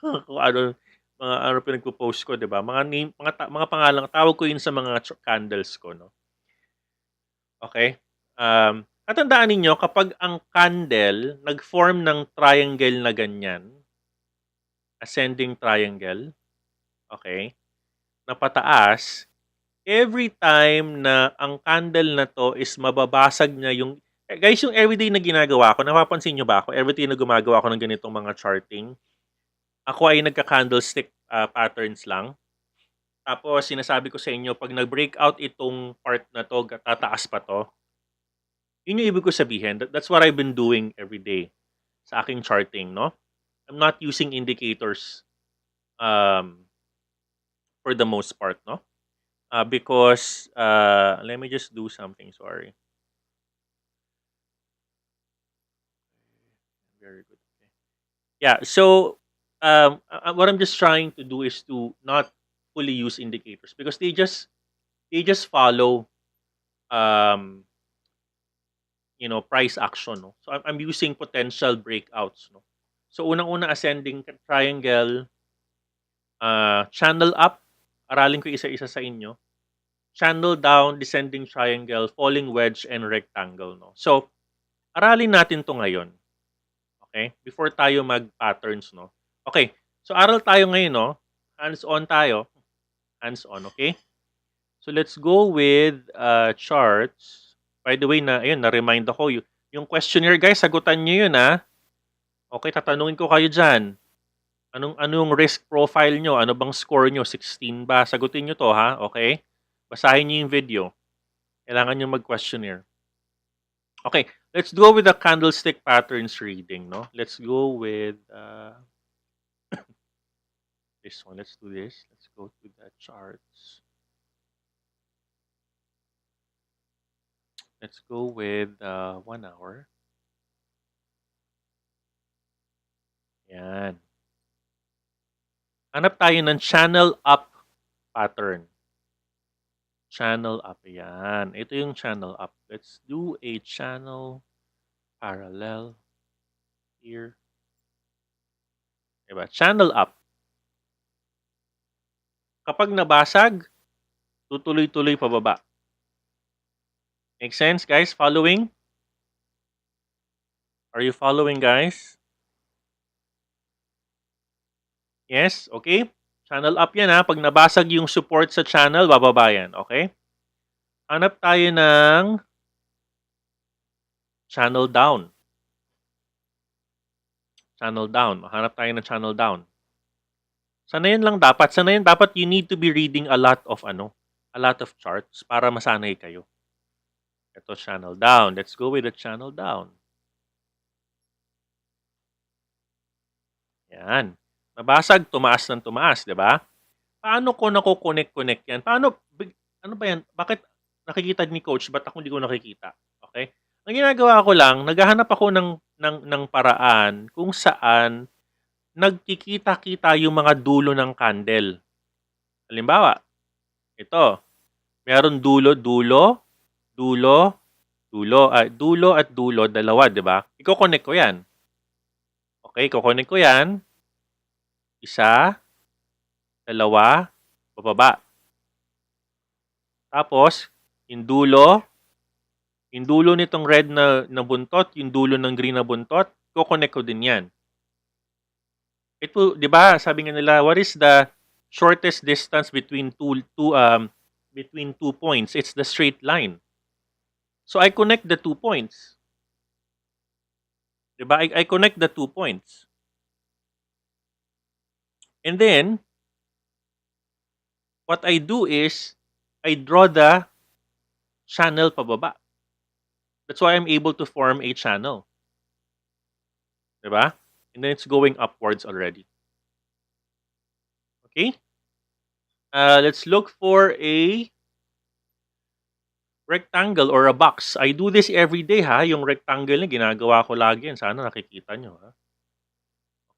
A: kung ano mga ano pinagpo-post ko, 'di ba? Mga name, mga pangalan, tawag ko 'yun sa mga candles ko, no. Okay? Tatandaan ninyo kapag ang candle nag-form ng triangle na ganyan, ascending triangle, okay, na pataas, every time na ang candle na to is mababasag niya yung guys, yung everyday na ginagawa ko, napapansin nyo ba ako? Everyday na gumagawa ko ng ganitong mga charting, ako ay nagka-candlestick patterns lang. Tapos sinasabi ko sa inyo, pag nag-breakout itong part na 'to, tataas pa 'to, yun yung ibig ko sabihin. That's what I've been doing every day sa aking charting, no? I'm not using indicators um, for the most part, no? Because let me just do something. Sorry. Very good. Okay. Yeah. So what I'm just trying to do is to not fully use indicators because they just follow um, price action. No? So I'm using potential breakouts. No? So unang-una ascending triangle, channel up. Aralin ko isa-isa sa inyo. Channel down, descending triangle, falling wedge, and rectangle. No? So aralin natin to ngayon. Okay? Before tayo mag-patterns, no? Okay. So, aral tayo ngayon, no? Hands-on tayo. Hands-on, okay? So, let's go with charts. By the way, ayun, na-remind ako. Yung questionnaire, guys, sagutan nyo yun, ha? Okay, tatanungin ko kayo dyan. Anong risk profile nyo? Ano bang score nyo? 16 ba? Sagutin nyo to, ha? Okay? Basahin nyo yung video. Kailangan nyo mag-questionnaire. Okay, let's go with the candlestick patterns reading, no? Let's go with this one. Let's do this. Let's go to the charts. Let's go with 1 hour. Yan. Hanap tayo ng channel up pattern. Channel up. Yan. Ito yung channel up. Let's do a channel parallel here. Diba? Channel up. Kapag nabasag, tutuloy-tuloy pababa. Make sense, guys? Following? Are you following, guys? Yes? Okay? Channel up yan, ha. Pag nabasag yung support sa channel, bababa yan. Okay? Hanap tayo ng channel down. Channel down. Hanap tayo ng channel down. Sana yan lang dapat. Sana yan dapat you need to be reading a lot of charts para masanay kayo. Ito, channel down. Let's go with the channel down. Yan. Nabasag, tumaas ng tumaas, di ba? Paano ko nako-connect yan? Ano ba yan? Bakit nakikita ni coach, ba't ako hindi ko nakikita? Okay? Ang ginagawa ko lang, naghahanap ako ng paraan kung saan nagkikita-kita yung mga dulo ng candle. Halimbawa, ito, meron dulo, dulo, dulo, dulo, dulo at dulo, dalawa, di ba? Iko-connect ko yan. Okay, iko-connect ko yan. Isa, dalawa, bababa. Tapos, yung dulo nitong red na buntot, yung dulo ng green na buntot, iko-connect ko din yan. Ito, di ba, sabi nga nila, what is the shortest distance between two points? It's the straight line. So I connect the 2 points. Di ba? I connect the 2 points. And then, what I do is, I draw the channel pababa. That's why I'm able to form a channel. Di ba? And then it's going upwards already. Okay? Let's look for a rectangle or a box. I do this every day, ha. Yung rectangle na ginagawa ko lagi yan. Sana nakikita nyo, ha.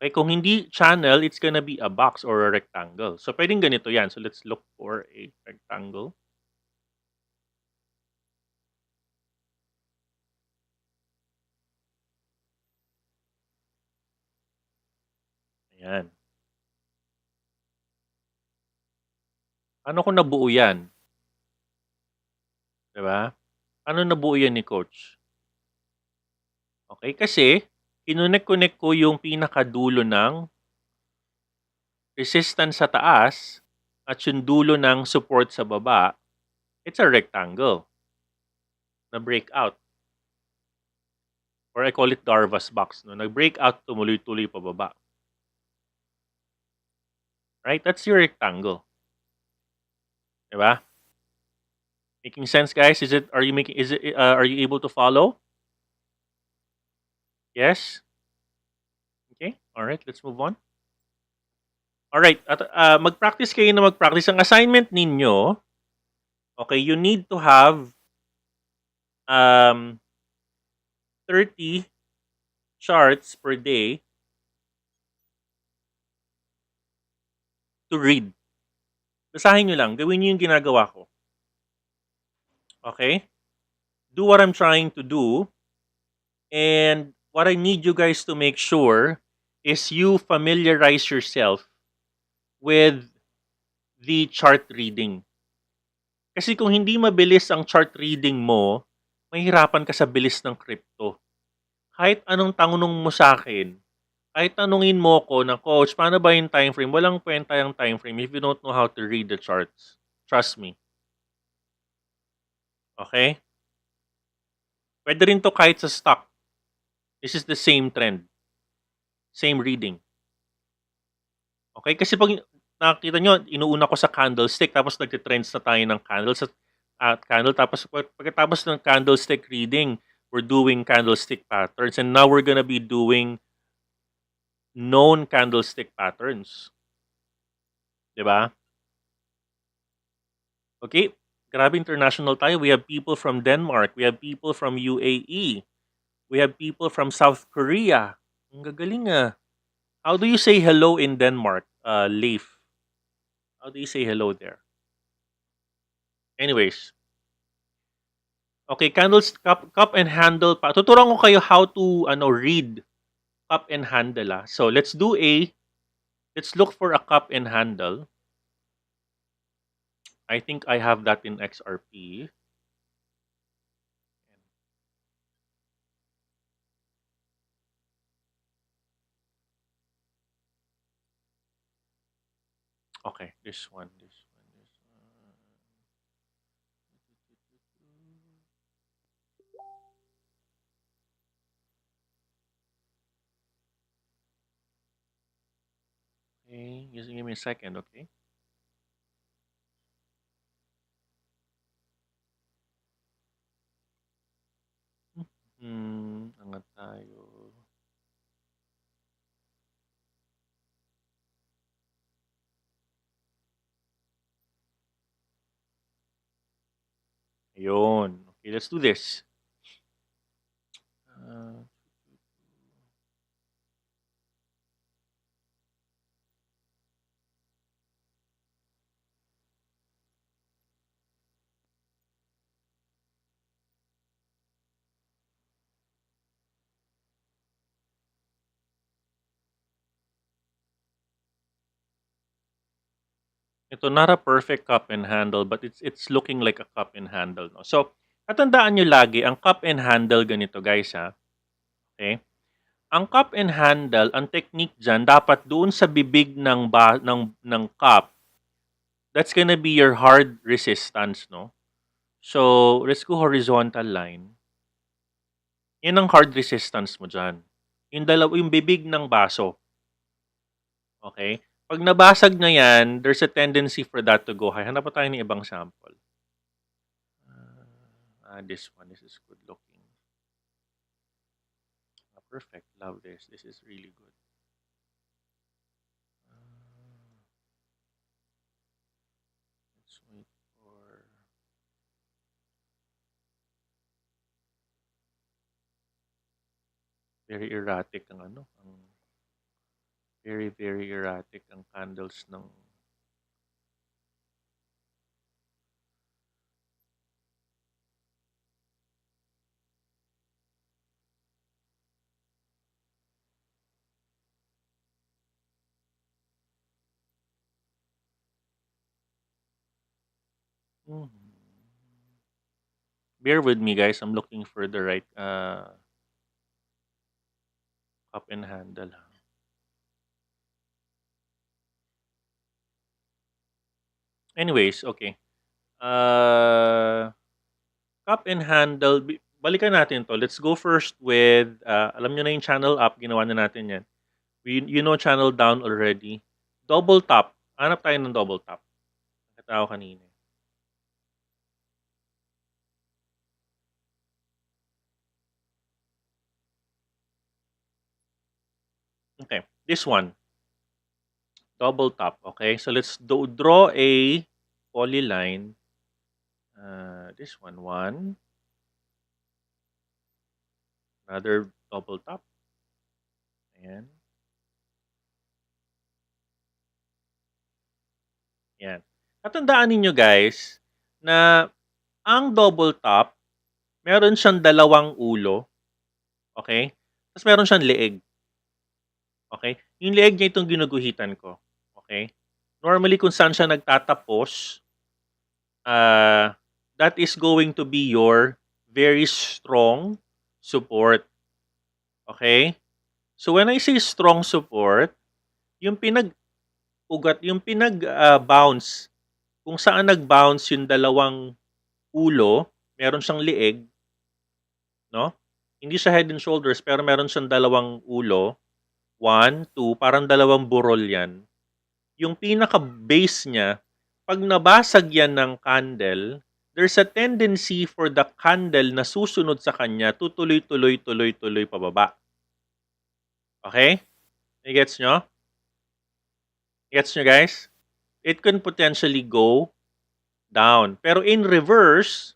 A: Okay, kung hindi channel, it's gonna be a box or a rectangle. So, pwedeng ganito yan. So, let's look for a rectangle. Ayan. Ano kung nabuo yan? Diba? Ano nabuo yan ni coach? Okay, kasi kinunek-connect ko yung pinakadulo ng resistance sa taas at yung dulo ng support sa baba. It's a rectangle na breakout. Or I call it Darvas box. No? Nag-breakout, tumuloy-tuloy pababa. Right? That's your rectangle. Diba? Making sense, guys? Are you able to follow? Yes? Okay. All right, let's move on. All right. Mag-practice kayo na mag-practice. Ang assignment ninyo, okay, you need to have um 30 charts per day to read. Basahin nyo lang. Gawin nyo yung ginagawa ko. Okay? Do what I'm trying to do. And what I need you guys to make sure is you familiarize yourself with the chart reading. Kasi kung hindi mabilis ang chart reading mo, mahihirapan ka sa bilis ng crypto. Kahit anong tanong mo sa akin, kahit tanungin mo ko na, Coach, paano ba yung time frame? Walang kwenta yung time frame if you don't know how to read the charts. Trust me. Okay? Pwede rin to kahit sa stock. This is the same trend. Same reading. Okay? Kasi pag nakikita nyo, inuuna ko sa candlestick, tapos nagtitrends na tayo ng candle, tapos pagkatapos ng candlestick reading, we're doing candlestick patterns, and now we're gonna be doing known candlestick patterns. Diba? Okay? Grabe international tayo. We have people from Denmark. We have people from UAE. We have people from South Korea. Ang gagaling ah. How do you say hello in Denmark, Leif? How do you say hello there? Anyways. Okay, candles, cup and handle pa. Tuturuan ko kayo how to read cup and handle. So, let's look for a cup and handle. I think I have that in XRP. Okay, this one. Okay, just give me a second, okay? Angat tayo. Ayun. Okay, let's do this. Ito, not a perfect cup and handle, but it's looking like a cup and handle. No? So, tatandaan nyo lagi, ang cup and handle ganito, guys, ha? Okay? Ang cup and handle, ang technique dyan, dapat doon sa bibig ng cup, that's gonna be your hard resistance, no? So, let's go horizontal line. Yan ang hard resistance mo dyan. Yung bibig ng baso. Okay? Pag nabasag na yan, there's a tendency for that to go high. Hanap pa tayo ng ibang sample. This one. This is good looking. Perfect. Love this. This is really good. Let's wait for... Very erratic ang very, very erratic ang candles ng Bear with me, guys. I'm looking for the right cup and handle. Anyways, okay. Cup and handle. Balikan natin to. Let's go first with, alam nyo na yung channel up. Ginawa na natin yan. You know channel down already. Double top. Hanap tayo ng double top. Nakita ko kanina. Okay, this one, double top. Okay, so let's draw a polyline. This one, another double top. Ayan, yan. Tatandaan ninyo guys na ang double top, meron siyang dalawang ulo. Okay? Tapos meron siyang leeg. Okay? Yung leeg niya itong ginuguhitan ko. Okay? Normally kung saan siya nagtatapos, uh, that is going to be your very strong support. Okay? So when I say strong support, yung pinag bounce, kung saan nag-bounce yung dalawang ulo, meron siyang leeg, no? Hindi siya head and shoulders, pero meron siyang dalawang ulo. One, two, parang dalawang burol yan. Yung pinaka-base niya, pag nabasag yan ng candle, there's a tendency for the candle na susunod sa kanya tutuloy-tuloy-tuloy-tuloy pababa. Okay? Gets nyo? Gets nyo guys? It can potentially go down. Pero in reverse,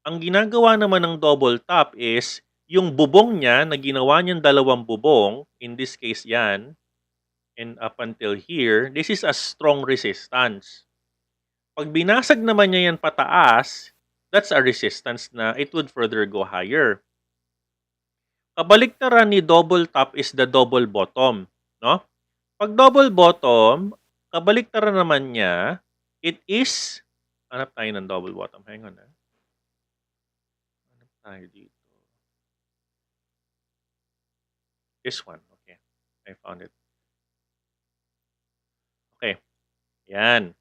A: ang ginagawa naman ng double top is yung bubong niya na ginawa niyang dalawang bubong, in this case yan, and up until here, this is a strong resistance. Pag binasag naman niya yan pataas, that's a resistance na it would further go higher. Kabaliktaran ni double top is the double bottom, no? Pag double bottom, kabaliktaran naman niya, it is, hanap tayo ng double bottom. Hang on, hanap tayo dito. This one, okay. I found it. Okay, yan.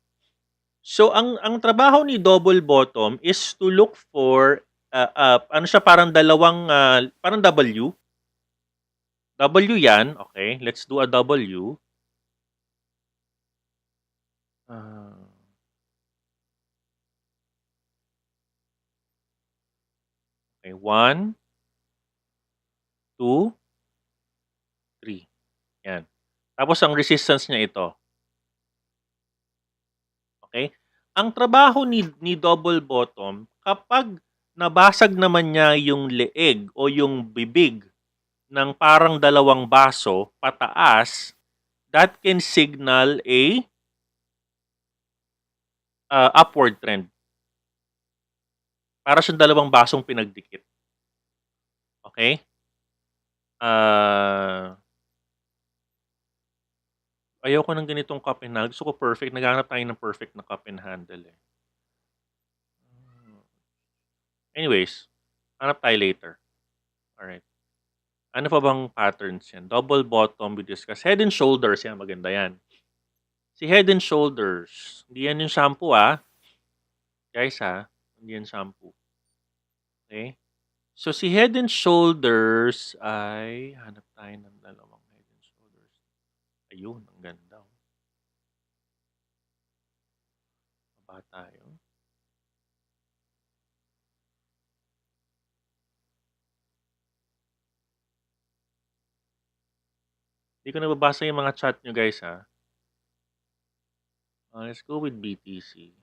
A: So ang trabaho ni double bottom is to look for ano siya parang dalawang parang W. W 'yan, okay. Let's do a W. Ah, okay, 1, 2, 3. 'Yan. Tapos ang resistance niya ito, okay. Ang trabaho ni double bottom kapag nabasag naman niya yung leeg o yung bibig ng parang dalawang baso pataas, that can signal a upward trend. Para siyang dalawang basong pinagdikit. Okay? Ah, ayoko ng ganitong cup and handle. Gusto ko perfect. Naghahanap tayo ng perfect na cup and handle eh. Anyways, hanap tayo later. Alright. Ano pa bang patterns yan? Double bottom we discuss. Head and shoulders yan. Maganda yan. Si head and shoulders. Hindi yan yung shampoo ah. Guys ha. Hindi yan shampoo. Okay? So si head and shoulders ay hanap tayo ng dalawang head and shoulders. Ayun, ang ganda. Baba tayo. Hindi ko nababasa yung mga chat nyo guys ha. Let's go with BTC.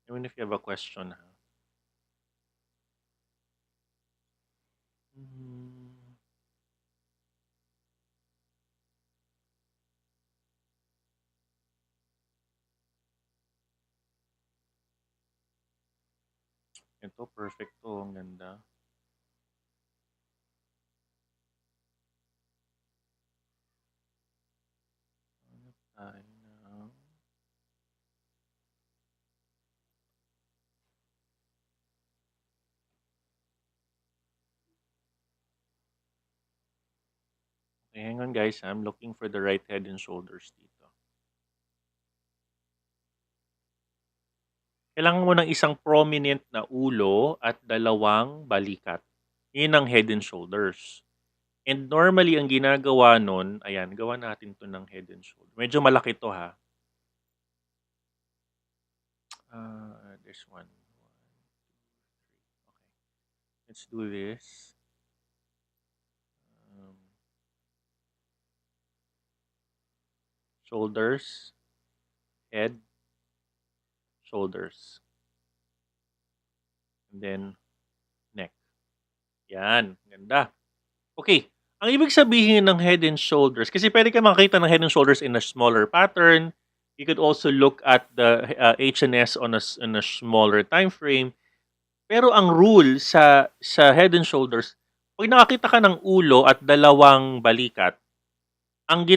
A: Even if you have a question ha. Hmm. Ito, perfect to. Ang ganda. Ay, na. Okay, hang on guys. I'm looking for the right head and shoulders dito. Kailangan mo ng isang prominent na ulo at dalawang balikat. Yun ang head and shoulders. And normally, ang ginagawa nun, ayan, gawa natin to ng head and shoulders. Medyo malaki to ha. This one. Okay. Let's do this. Um, shoulders, head, shoulders, and then neck. Yan, ganda. Okay, ang ibig sabihin ng head and shoulders, kasi pwede ka makakita ng head and shoulders in a smaller pattern. You could also look at the HNS on a smaller time frame. Pero ang rule sa head and shoulders, pag nakakita ka ng ulo at dalawang balikat, ang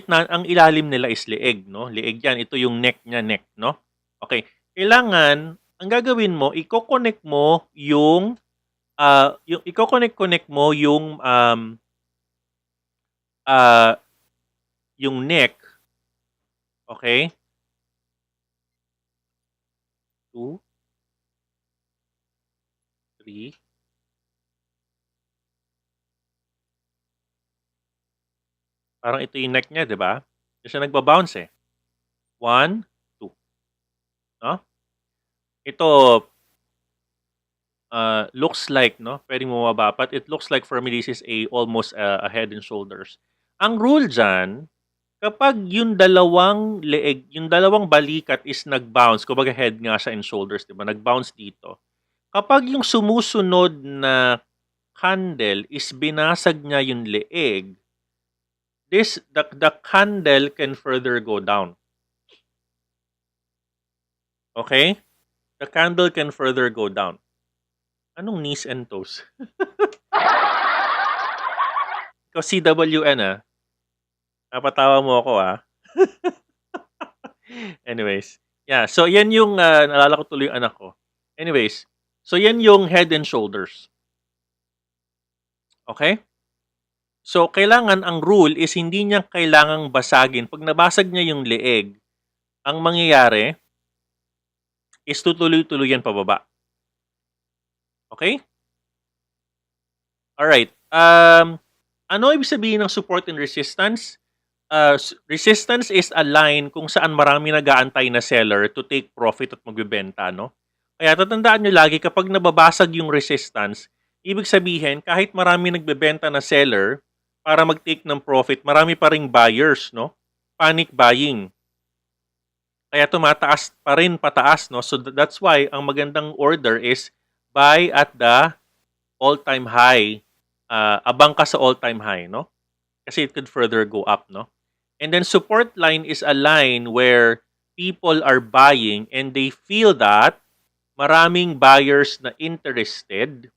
A: ilalim nila is leeg, no? Leeg 'yan. Ito yung neck niya, neck, no? Okay. Kailangan ang gagawin mo, iko-connect mo yung iko-connect mo uh, yung neck, okay? 2, 3, parang ito yung neck niya, 'di ba? Kasi siya nagba-bounce eh. 1, 2, no? Ito looks like, no, pwedeng bumaba, but it looks like for me this is almost a head and shoulders. Ang rule diyan, kapag yung dalawang leeg, yung dalawang balikat is nag-bounce, kumbaga head nga siya and shoulders, 'di ba? Nag-bounce dito. Kapag yung sumusunod na candle is binasag niya yung leeg, the candle can further go down. Okay? The candle can further go down. Anong knees and toes? Ikaw CWN ah. Napatawa mo ako ah. Anyways. Yeah, so yan yung naalala ko tuloy yung anak ko. Anyways, so yan yung head and shoulders. Okay? So kailangan ang rule is hindi niya kailangang basagin. Pag nabasag niya yung leeg, ang mangyayari is tutuloy-tuloy yan pababa. Okay? Alright. Ano ibig sabihin ng support and resistance? Resistance is a line kung saan marami nag-aantay na seller to take profit at magbebenta, no? Kaya tatandaan nyo lagi kapag nababasag yung resistance, ibig sabihin kahit marami nagbebenta na seller para mag-take ng profit, marami pa ring buyers, no? Panic buying. Kaya tumataas pa rin pataas, no? So that's why ang magandang order is buy at the all-time high. Abang ka sa all-time high, no? Kasi it could further go up, no? And then support line is a line where people are buying and they feel that maraming buyers na interested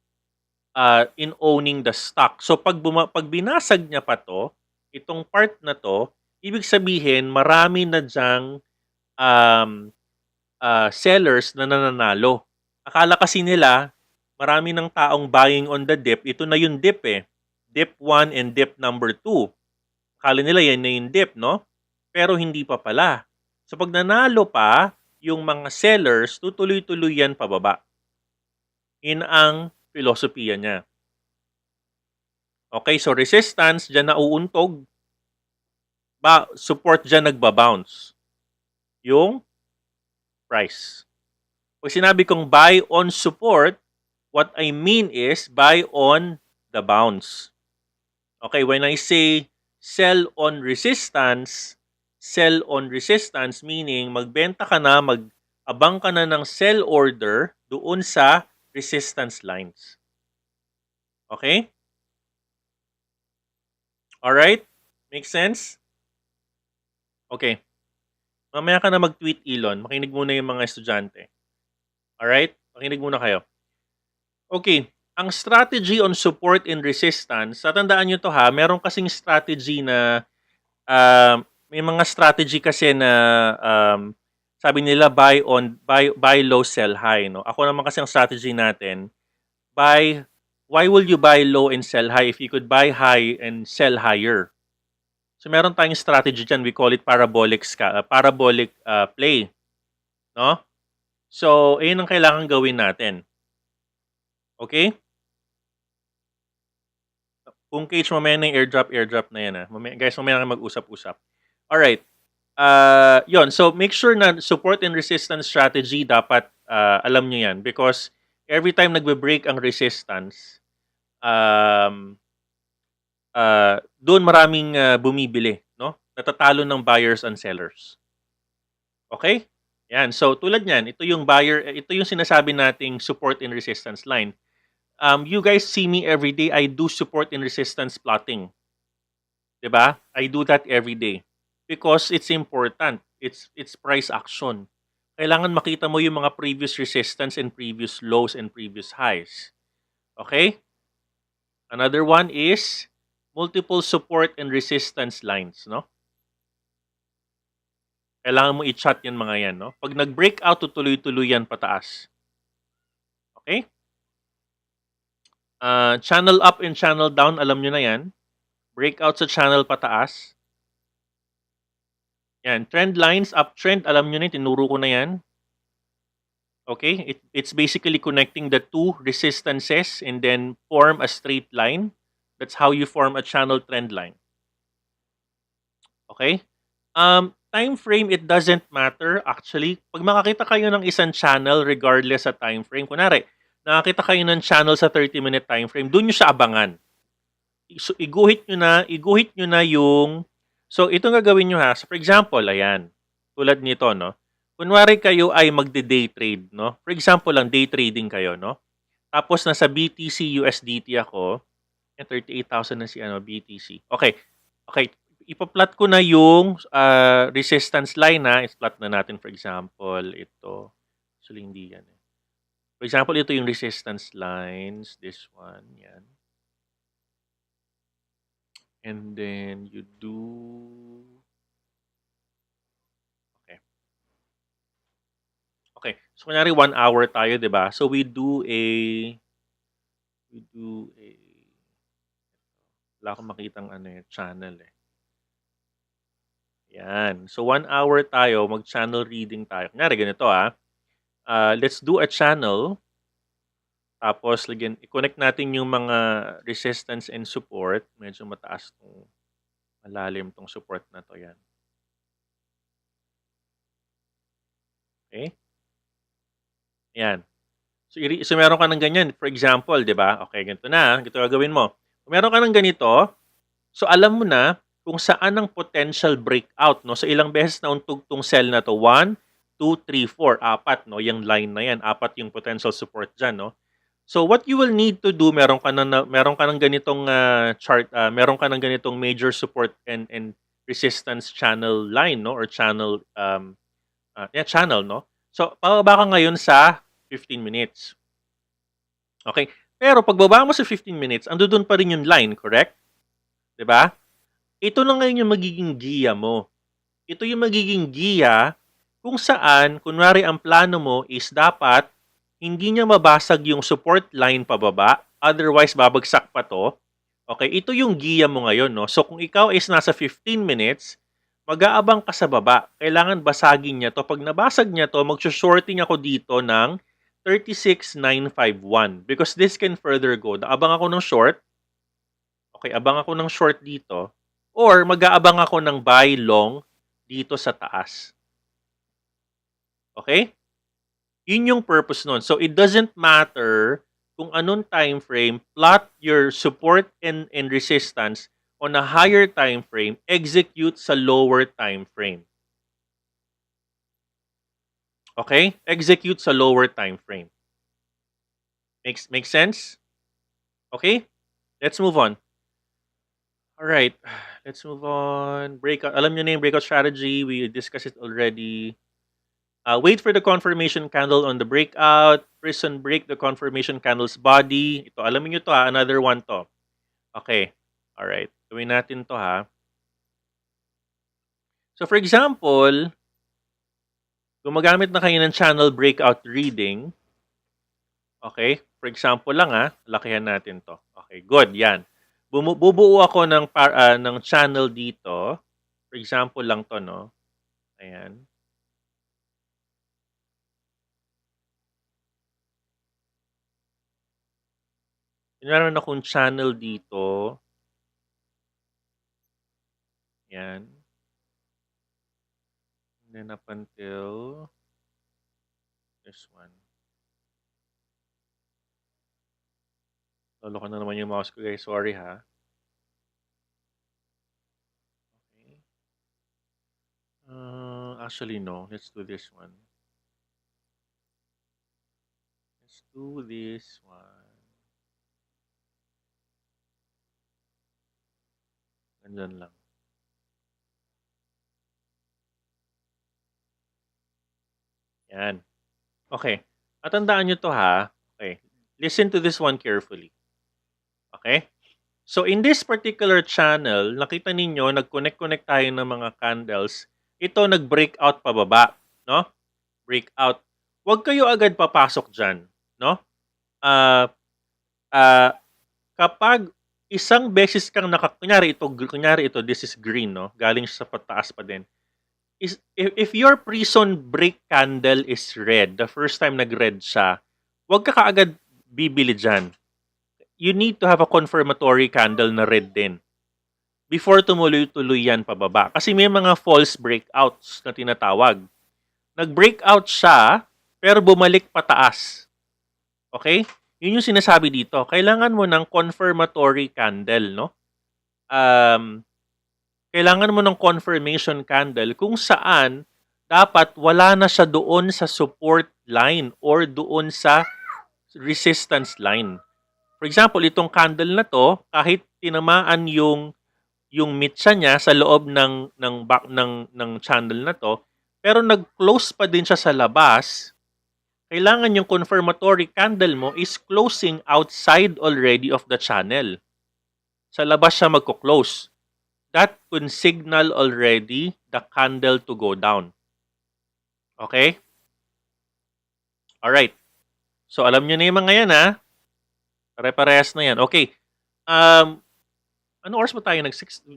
A: in owning the stock. So pag binasag niya pa to, itong part na to, ibig sabihin marami na diyang sellers na nananalo. Akala kasi nila marami ng taong buying on the dip. Ito na yung dip eh. Dip 1 and dip number 2. Akala nila yan na yung dip, no? Pero hindi pa pala. So pag nanalo pa, yung mga sellers, tutuloy-tuloy yan pababa. In ang filosofiya niya. Okay, so resistance, dyan nauuntog. Support dyan nagbabounce. Yung price. Pag sinabi kong buy on support, what I mean is buy on the bounce. Okay, when I say sell on resistance meaning magbenta ka na, mag-abang ka na ng sell order doon sa resistance lines. Okay? Alright? Make sense? Okay. Mamaya ka na mag-tweet, Elon. Makinig muna yung mga estudyante. Alright? Makinig muna kayo. Okay, ang strategy on support and resistance, tatandaan nyo to ha, meron kasing strategy na, may mga strategy kasi na, sabi nila buy low, sell high. No? Ako naman kasi ang strategy natin, why will you buy low and sell high if you could buy high and sell higher? So meron tayong strategy dyan, we call it parabolic play. No? So, ayun ang kailangan gawin natin. Okay? Kung Cage, mamaya na yung airdrop na yan. Guys, mamaya na mag-usap-usap. Alright. Yon. So, make sure na support and resistance strategy dapat alam nyo yan. Because every time nagbe-break ang resistance, doon maraming bumibili. No? natatalo ng buyers and sellers. Okay? Yan. So tulad niyan, ito yung sinasabi nating support and resistance line. You guys see me every day, I do support and resistance plotting. 'Di ba? I do that every day because it's important. It's price action. Kailangan makita mo yung mga previous resistance and previous lows and previous highs. Okay? Another one is multiple support and resistance lines, no? Kailangan mo i-chat yan mga yan, no? Pag nag-breakout, tutuloy-tuloy yan pataas. Okay? Channel up and channel down, alam nyo na yan. Breakout sa channel pataas. Yan. Trend lines, uptrend, alam nyo na yan, tinuro ko na yan. Okay? It's basically connecting the two resistances and then form a straight line. That's how you form a channel trend line. Okay? Time frame, it doesn't matter actually. Pag makakita kayo ng isang channel regardless sa time frame, kunwari, nakakita kayo ng channel sa 30-minute time frame, doon nyo siya abangan. So, iguhit nyo na yung, so ito nga gawin nyo ha. So, for example, ayan, tulad nito, no? Kunwari kayo ay magde-day trade, no? For example lang, day trading kayo, no? Tapos nasa BTC USDT ako, 38,000 na si BTC. Okay. Okay, ipa-plot ko na yung resistance line na. I-plot na natin for example ito. Actually hindi yan. For example, ito yung resistance lines. This one, yan. And then you do... Okay. Okay. So, kunyari 1 hour tayo, di ba? So, we do a... Wala akong makitang channel eh. Yan. So, 1 hour tayo, mag-channel reading tayo. Kunyari, ganito let's do a channel. Tapos, i-connect natin yung mga resistance and support. Medyo mataas tong malalim tong support na to. Yan. Okay? Yan. So meron ka ng ganyan. For example, di ba? Okay, ganito na. Ganito gagawin mo. Kung meron ka ng ganito, so alam mo na kung saan ang potential breakout. No? So ilang beses na untog tong sell na to. 1, 2, 3, 4. Apat. No? Yung line na yan. Apat yung potential support dyan. No? So what you will need to do, meron ka ng ganitong chart, meron ka ng ganitong major support and resistance channel line, no, or channel channel, no. So pababa ka ngayon sa 15 minutes. Okay? Pero pagbaba mo sa 15 minutes, andoon pa rin yung line, correct? 'Di ba? Ito na ngayon yung magiging giya mo. Ito yung magiging giya kung saan kunwari ang plano mo is dapat hindi niya mabasag yung support line pababa, otherwise babagsak pa to. Okay, ito yung giya mo ngayon, no? So kung ikaw is nasa 15 minutes, mag-aabang ka sa baba. Kailangan basagin niya to. Pag nabasag niya to, mag-shorting ako dito ng 36,951 because this can further go. Abang ako ng short. Okay, abang ako ng short dito or mag-aabang ako ng buy long dito sa taas. Okay? Yun yung purpose nun. So, it doesn't matter kung anong time frame, plot your support and resistance on a higher time frame, execute sa lower time frame. Okay? Execute sa lower time frame. Makes sense? Okay? Let's move on. Alright. Let's move on. Breakout. Alam nyo na yung breakout strategy. We discussed it already. Wait for the confirmation candle on the breakout. Prison break the confirmation candle's body. Ito, alam niyo to another one to. Okay. Alright. Gawin natin to So for example, gumagamit na kayo ng channel breakout reading. Okay. For example lang lakihan natin to. Okay, good. Yan. Bubuo ako ng channel dito. For example lang to, no? Ayan. Meron akong channel dito. Yan. And then up until this one. Lolo ko na naman yung mouse ko, guys. Sorry, ha. Okay. Actually, no. Let's do this one. Let's do this one. Ganyan lang. Yan. Okay. At tandaan nyo to ha. Okay. Listen to this one carefully. Okay? So in this particular channel, nakita ninyo, nag-connect-connect tayo ng mga candles. Ito nag-breakout pababa. No? Breakout. Huwag kayo agad papasok dyan. No? Ah, ah, kapag isang beses kang kunyari ito, this is green, no? Galing siya sa pataas pa din. If your prison break candle is red, the first time nag-red siya, huwag ka kaagad bibili dyan. You need to have a confirmatory candle na red din before tumuloy-tuloy yan pababa. Kasi may mga false breakouts na tinatawag. Nag-breakout siya, pero bumalik pataas. Okay? Yun yung sinasabi dito. Kailangan mo ng confirmatory candle, no? Kailangan mo ng confirmation candle kung saan dapat wala na siya doon sa support line or doon sa resistance line. For example, itong candle na to, kahit tinamaan yung mitsa niya sa loob ng channel na to, pero nag-close pa din siya sa labas, kailangan yung confirmatory candle mo is closing outside already of the channel. Sa labas siya magko-close. That could signal already the candle to go down. Okay? Alright. So, alam nyo na yung mga yan, ha? Pare-parehas na yan. Okay. Ano oras ba tayo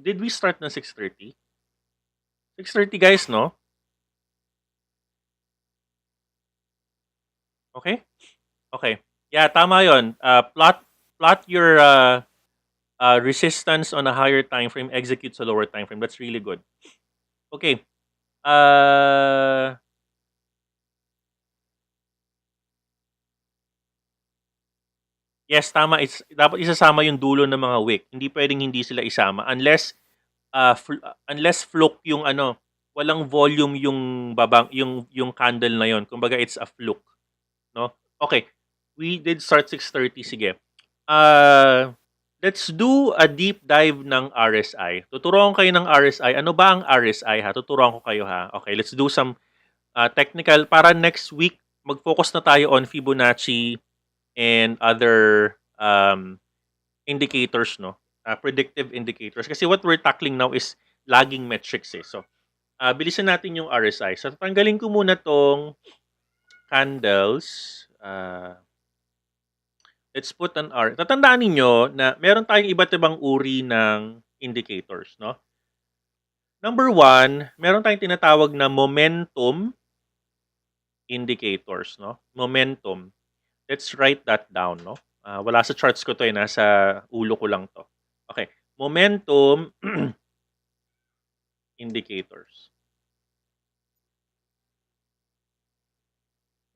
A: did we start na 6:30? 6:30 guys, no? Okay? Okay. Yeah, tama yon. Plot your resistance on a higher time frame, execute sa lower time frame. That's really good. Okay. Yes, tama. Dapat isasama yung dulo ng mga wick. Hindi pwedeng hindi sila isama unless fluke yung walang volume yung candle na yon. Kumbaga it's a fluke, no? Okay. We did start 6:30, sige. Let's do a deep dive ng RSI. Tuturuan ko kayo ng RSI. Ano ba ang RSI ha? Tuturuan ko kayo ha. Okay, let's do some technical para next week mag-focus na tayo on Fibonacci and other indicators, no? Predictive indicators. Kasi what we're tackling now is lagging metrics eh. So, bilisan natin yung RSI. So, tanggalin ko muna tong candles. Let's put an R. Tatandaan ninyo na meron tayong iba't ibang uri ng indicators, no? Number one, meron tayong tinatawag na momentum indicators, no? Momentum. Let's write that down, no? Wala sa charts ko to eh, nasa ulo ko lang to. Okay, momentum indicators.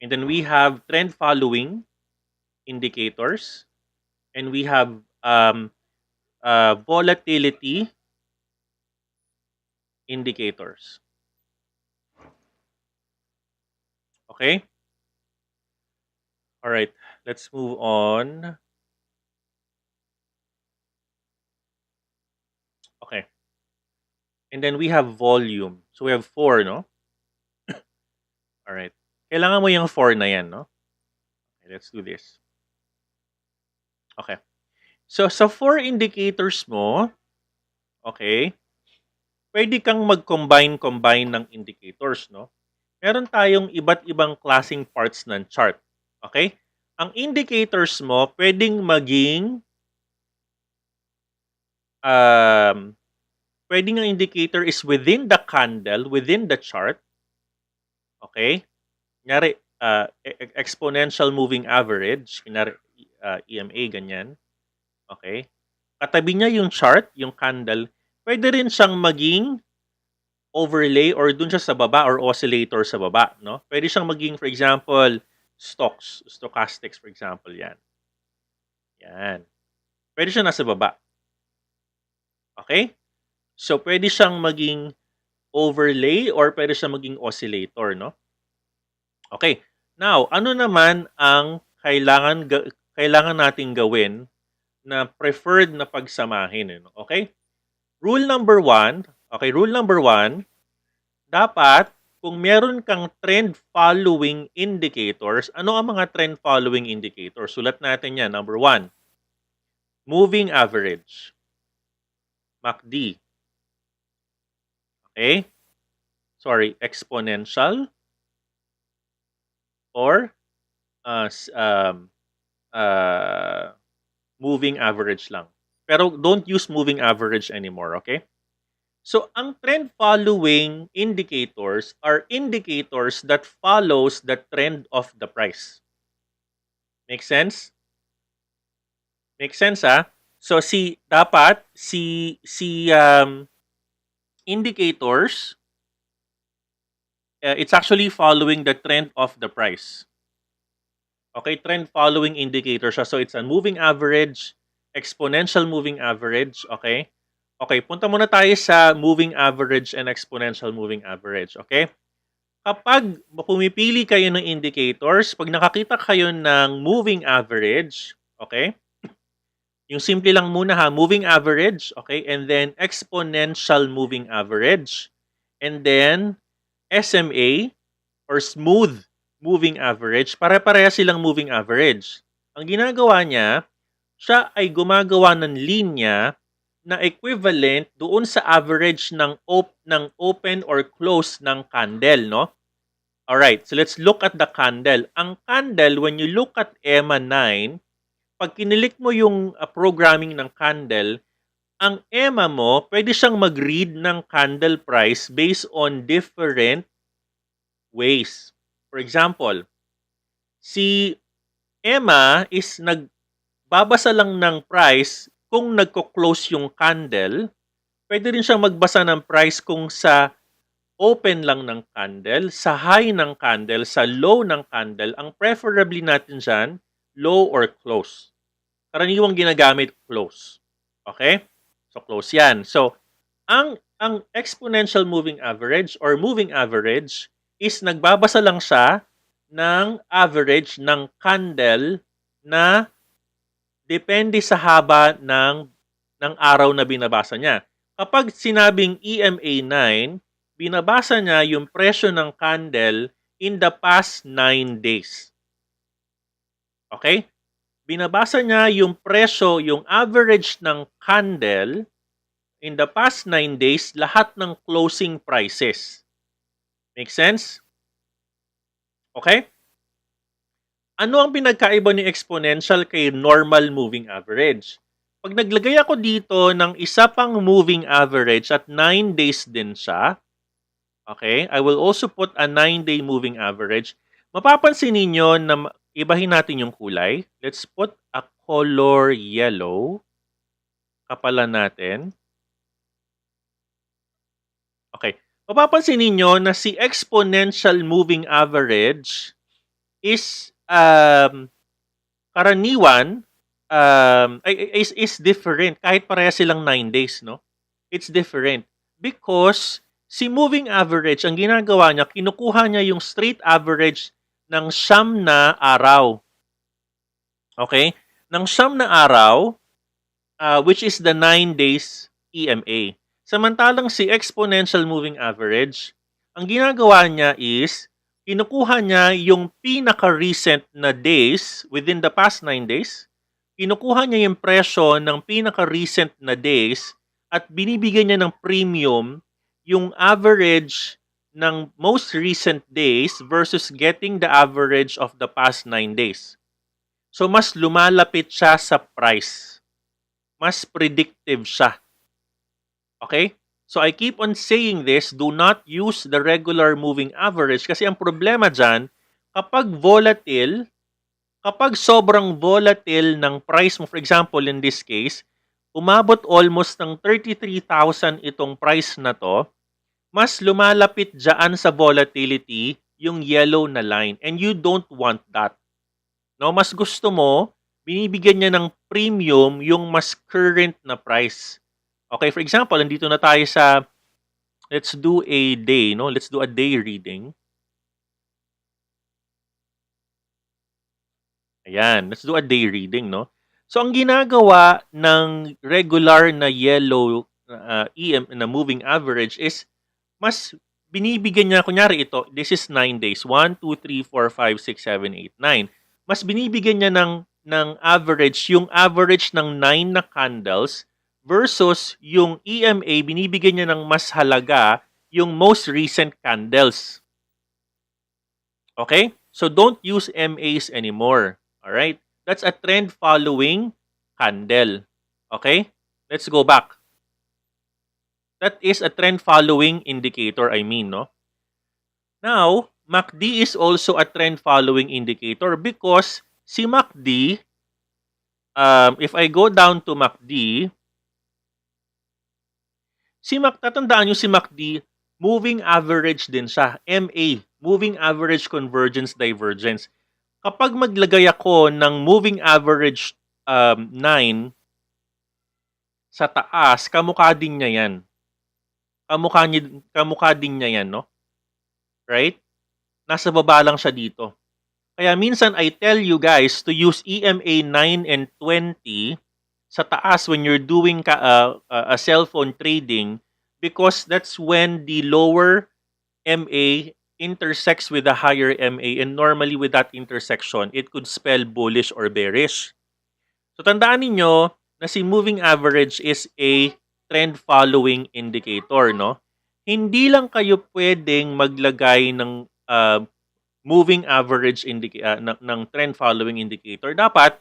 A: And then we have trend following indicators, and we have volatility indicators. Okay? All right, let's move on. Okay. And then we have volume. So we have 4, no? All right. Kailangan mo yung 4 na yan, no? Okay, let's do this. Okay. So sa 4 indicators mo, okay, pwede kang mag-combine ng indicators, no? Meron tayong iba't ibang klaseng parts ng chart. Okay? Ang indicators mo, pwedeng maging pwedeng ang indicator is within the candle, within the chart. Okay? Kunyari, exponential moving average, kunyari, EMA, ganyan. Okay? Katabi niya yung chart, yung candle, pwede rin siyang maging overlay or dun siya sa baba or oscillator sa baba, no? Pwede siyang maging, for example, stochastics, for example, yan. Yan. Pwede siya nasa baba. Okay? So, pwede siyang maging overlay or pwede siya maging oscillator, no? Okay. Now, ano naman ang kailangan nating gawin na preferred na pagsamahin, no? Okay? Rule number one, okay, rule number one, dapat kung meron kang trend following indicators, ano ang mga trend following indicators? Sulat natin yan. Number one, moving average, MACD. Okay? Sorry, exponential or uh, s- um, moving average lang. Pero don't use moving average anymore, okay? So, ang trend following indicators are indicators that follows the trend of the price. Make sense? Make sense, ha? So, dapat indicators, it's actually following the trend of the price. Okay, trend following indicator siya. So, it's a moving average, exponential moving average, okay? Okay, punta muna tayo sa moving average and exponential moving average, okay? Kapag pumipili kayo ng indicators, pag nakakita kayo ng moving average, okay? Yung simple lang muna ha, moving average, okay? And then exponential moving average. And then SMA or smooth moving average, pare-pareha silang moving average. Ang ginagawa niya, siya ay gumagawa ng linya na equivalent doon sa average ng open or close ng candle, no? Alright, so let's look at the candle. Ang candle, when you look at EMA 9, pag kinilik mo yung programming ng candle, ang EMA mo, pwede siyang mag-read ng candle price based on different ways. For example, si EMA is nagbabasa lang ng price kung nagko-close yung candle. Pwede rin siyang magbasa ng price kung sa open lang ng candle, sa high ng candle, sa low ng candle. Ang preferably natin dyan, low or close. Karaniwang ginagamit close. Okay? So close yan. So ang exponential moving average or moving average is nagbabasa lang siya ng average ng candle na depende sa haba ng araw na binabasa niya. Kapag sinabing EMA 9, binabasa niya yung presyo ng candle in the past 9 days. Okay? Binabasa niya yung presyo, yung average ng candle in the past 9 days, lahat ng closing prices. Make sense? Okay? Ano ang pinagkaiba ni exponential kay normal moving average? Pag naglagay ako dito ng isa pang moving average at 9 days din siya, okay, I will also put a 9-day moving average. Mapapansin ninyo na ibahin natin yung kulay. Let's put a color yellow. Kapalan natin. Okay. Mapapansin ninyo na si exponential moving average is karaniwan is different kahit pareha silang 9 days, no? It's different because si moving average, ang ginagawa niya, kinukuha niya yung straight average ng siyam na araw. Okay? Ng siyam na araw, which is the 9 days EMA. Samantalang si exponential moving average, ang ginagawa niya is, kinukuha niya yung pinaka-recent na days within the past 9 days, kinukuha niya yung presyo ng pinaka-recent na days at binibigyan niya ng premium yung average ng most recent days versus getting the average of the past 9 days. So, mas lumalapit siya sa price. Mas predictive siya. Okay? So, I keep on saying this, do not use the regular moving average kasi ang problema dyan, kapag volatile, kapag sobrang volatile ng price mo, for example, in this case, umabot almost ng 33,000 itong price na to, mas lumalapit dyan sa volatility yung yellow na line. And you don't want that. No, mas gusto mo, binibigyan niya ng premium yung mas current na price. Okay, for example, nandito na tayo sa Let's do a day, no? Let's do a day reading. Ayan, let's do a day reading, no? So, ang ginagawa ng regular na yellow EM na moving average is mas binibigyan niya, kunyari ito, this is 9 days. 1, 2, 3, 4, 5, 6, 7, 8, 9. Mas binibigyan niya ng average, yung average ng 9 na candles versus yung EMA, binibigyan niya ng mas halaga yung most recent candles. Okay? So don't use MAs anymore. All right? That's a trend following candle. Okay? Let's go back. That is a trend following indicator, I mean, no? Now, MACD is also a trend following indicator because si MACD, if I go down to MACD, tatandaan nyo si MACD, moving average din siya. MA, moving average convergence divergence. Kapag maglagay ako ng moving average 9 sa taas, kamukha din niya yan. Kamukha din niya yan, no? Right? Nasa baba lang siya dito. Kaya minsan I tell you guys to use EMA 9 and 20 sa taas when you're doing a cellphone trading because that's when the lower MA intersects with the higher MA, and normally with that intersection, it could spell bullish or bearish. So tandaan niyo na si moving average is a trend following indicator, no? Hindi lang kayo pwedeng maglagay ng moving average ng trend following indicator. Dapat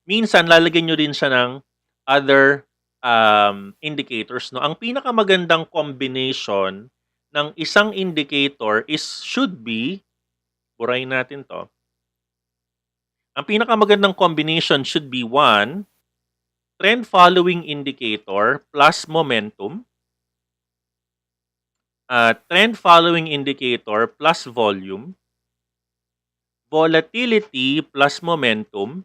A: minsan lalagyan niyo rin siya ng other indicators, no? Ang pinakamagandang combination ng isang indicator should be, burahin natin to. Ang pinakamagandang combination should be 1, trend following indicator plus momentum, trend following indicator plus volume, volatility plus momentum,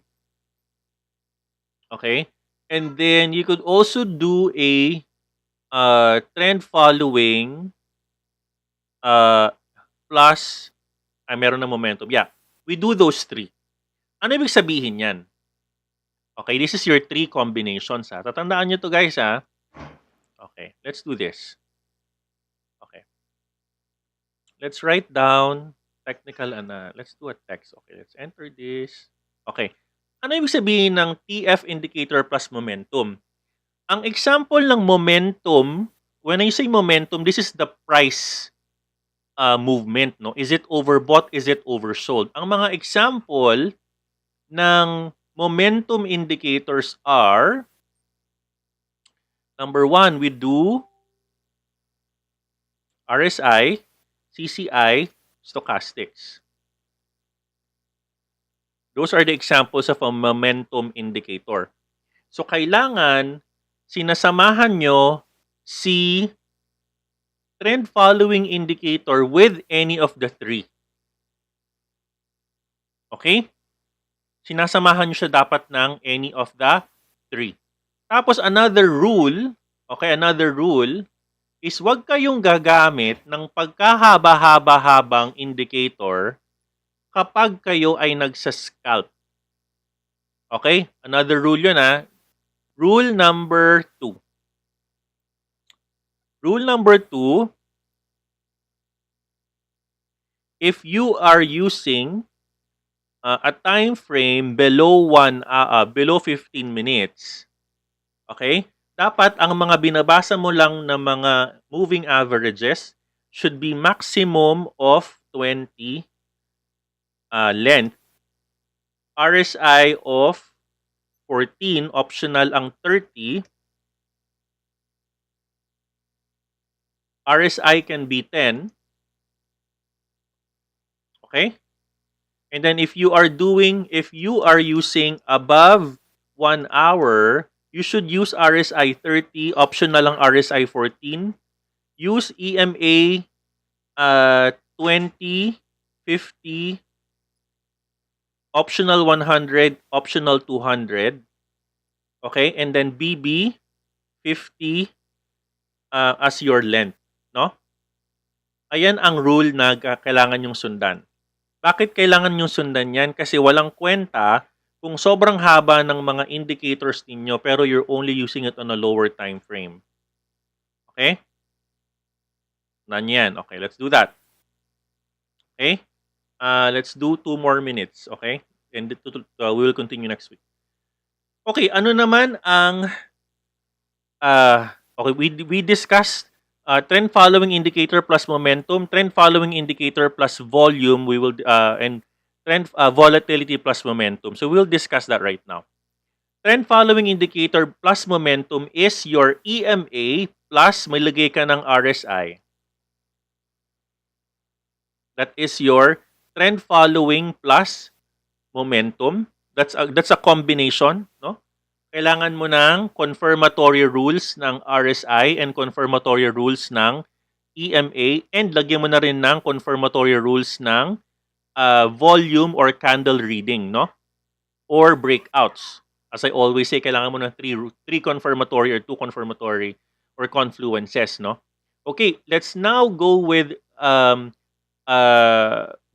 A: okay? And then you could also do a trend following plus, meron na momentum. Yeah, we do those 3. Ano ibig sabihin yan? Okay, this is your 3 combinations. Ha? Tatandaan nyo to guys. Ha? Okay, let's do this. Okay. Let's write down technical let's do a text. Okay, let's enter this. Okay. Ano ibig sabihin ng TF indicator plus momentum? Ang example ng momentum, when I say momentum, this is the price movement, no? Is it overbought? Is it oversold? Ang mga example ng momentum indicators are, number 1, we do RSI, CCI, stochastics. Those are the examples of a momentum indicator. So, kailangan sinasamahan nyo si trend following indicator with any of the 3. Okay? Sinasamahan nyo siya dapat ng any of the 3. Tapos another rule is wag kayong gagamit ng pagkahaba-haba-habang indicator kapag kayo ay nagsascalp. Okay? Another rule yun ha. Rule number 2. Rule number 2, if you are using a time frame below 15 minutes, okay? Dapat ang mga binabasa mo lang na mga moving averages should be maximum of 20 length, RSI of 14, optional ang 30, RSI can be 10, okay? And then if you are using above 1 hour, you should use RSI 30, optional lang RSI 14. Use EMA 20, 50, optional 100, optional 200. Okay? And then BB 50 as your length, no? Ayan ang rule na kailangan yung sundan. Bakit kailangan yung sundan yan? Kasi walang kwenta kung sobrang haba ng mga indicators ninyo pero you're only using it on a lower time frame. Okay? None yan. Okay, let's do that. Okay? Let's do 2 more minutes. Okay? And we will continue next week. Okay, ano naman ang okay, we discussed trend following indicator plus momentum, trend following indicator plus volume, we will and trend volatility plus momentum. So we'll discuss that right now. Trend following indicator plus momentum is your EMA plus may lagay ka ng RSI. That is your trend following plus momentum. That's a combination, no? Kailangan mo ng confirmatory rules ng RSI and confirmatory rules ng EMA and lagyan mo na rin ng confirmatory rules ng volume or candle reading, no? Or breakouts. As I always say, kailangan mo ng three confirmatory or 2 confirmatory or confluences, no? Okay, let's now go with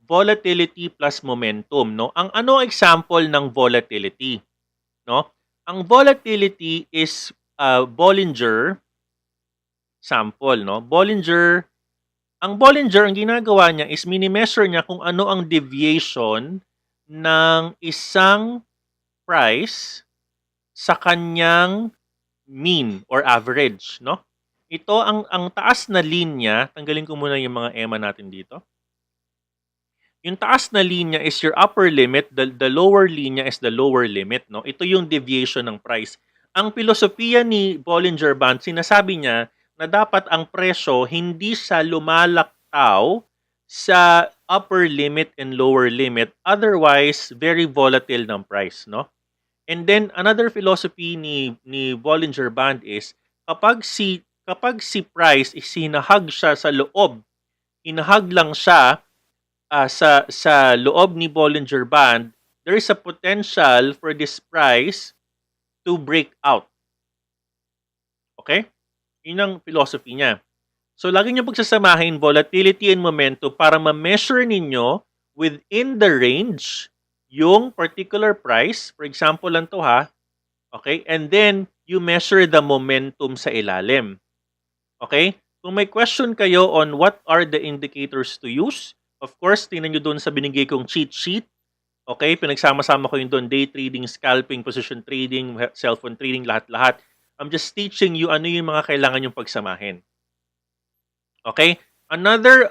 A: volatility plus momentum, no? Ang ano example ng volatility, no? Ang volatility is Bollinger sample, no? Ang Bollinger, ang ginagawa niya is mini-measure niya kung ano ang deviation ng isang price sa kanyang mean or average, no? Ito ang taas na linya, tanggalin ko muna yung mga EMA natin dito. Yung taas na linya is your upper limit, the lower linya is the lower limit, no? Ito yung deviation ng price. Ang filosofiya ni Bollinger Band, sinasabi niya na dapat ang presyo hindi sa lumalaktaw sa upper limit and lower limit, otherwise very volatile ng price, no? And then another philosophy ni Bollinger Band is kapag si price is hinahag siya sa loob, hinahag lang siya sa loob ni Bollinger Band, there is a potential for this price to break out. Okay? Yun ang philosophy niya. So, lagi niyo pagsasamahin volatility and momentum para ma-measure ninyo within the range yung particular price. For example lang to ha. Okay? And then, you measure the momentum sa ilalim. Okay? Kung may question kayo on what are the indicators to use, of course, tingnan nyo doon sa binigay kong cheat sheet. Okay, pinagsama-sama ko yun doon. Day trading, scalping, position trading, cellphone trading, lahat-lahat. I'm just teaching you ano yung mga kailangan yung pagsamahin. Okay? Another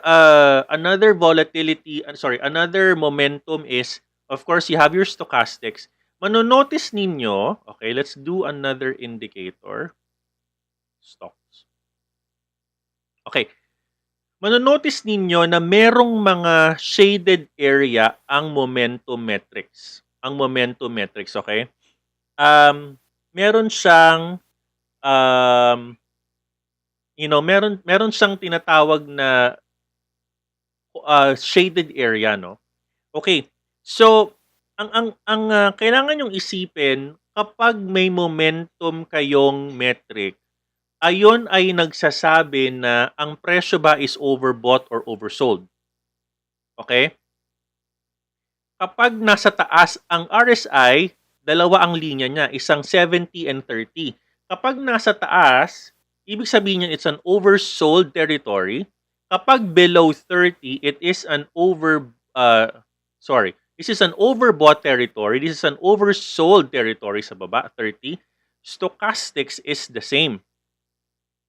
A: momentum is, of course, you have your stochastics. Manonotice ninyo, okay, let's do another indicator. Stocks. Okay. Manonotice ninyo na merong mga shaded area ang momentum metrics. Ang momentum metrics, okay? Meron siyang meron siyang tinatawag na shaded area, no? Okay. So, ang kailangan yung isipin kapag may momentum kayong metric, ayon ay nagsasabi na ang presyo ba is overbought or oversold. Okay? Kapag nasa taas, ang RSI, dalawa ang linya niya, isang 70 and 30. Kapag nasa taas, ibig sabihin niya it's an oversold territory. Kapag below 30, it is an this is an overbought territory. This is an oversold territory sa baba, 30. Stochastics is the same.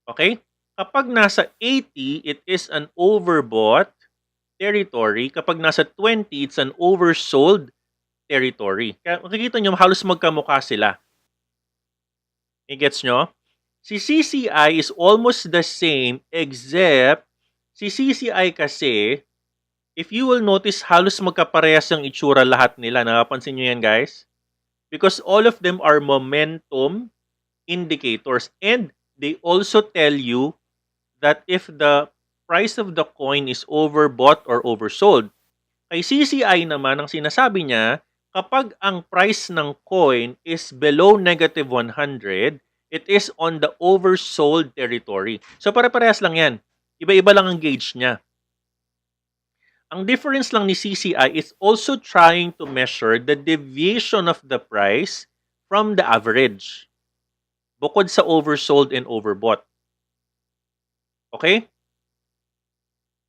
A: Okay? Kapag nasa 80, it is an overbought territory. Kapag nasa 20, it's an oversold territory. Kaya makikita nyo, halos magkamukha sila. I-gets nyo? Si CCI is almost the same except si CCI kasi, if you will notice, halos magkaparehas yung itsura lahat nila. Nakapansin nyo yan, guys? Because all of them are momentum indicators and they also tell you that if the price of the coin is overbought or oversold. Kay CCI naman, ang sinasabi niya, kapag ang price ng coin is below negative 100, it is on the oversold territory. So, pare-parehas lang yan. Iba-iba lang ang gauge niya. Ang difference lang ni CCI is also trying to measure the deviation of the price from the average. Bukod sa oversold and overbought. Okay?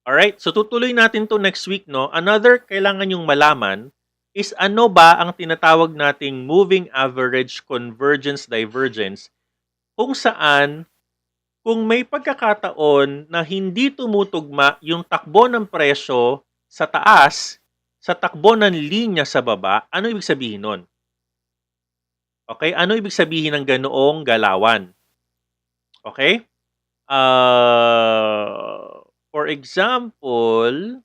A: Alright, so tutuloy natin to next week, no? Another kailangan yung malaman is ano ba ang tinatawag nating moving average convergence divergence kung saan kung may pagkakataon na hindi tumutugma yung takbo ng presyo sa taas sa takbo ng linya sa baba, ano ibig sabihin nun? Okay? Ano ibig sabihin ng ganoong galawan? Okay? For example,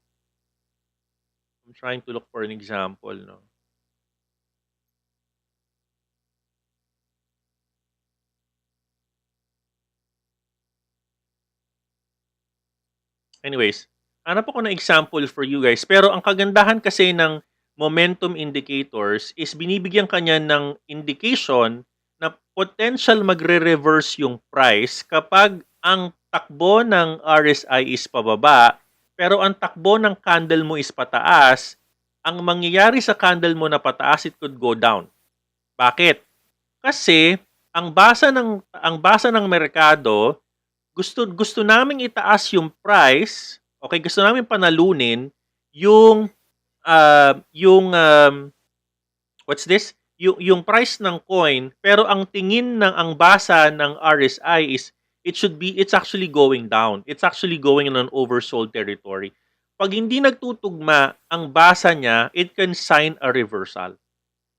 A: I'm trying to look for an example, no? Anyways, hanap ako ng example for you guys. Pero ang kagandahan kasi ng momentum indicators is binibigyan kanya ng indication na potential magre-reverse yung price kapag ang takbo ng RSI is pababa, pero ang takbo ng candle mo is pataas. Ang mangyayari sa candle mo na pataas, it could go down. Bakit? Kasi ang basa ng merkado, gusto naming itaas yung price, okay, gusto namin panalunin yung what's this? Yung price ng coin, pero ang tingin ng ang basa ng RSI is it's actually going down. It's actually going in an oversold territory. Pag hindi nagtutugma ang basa niya, it can sign a reversal.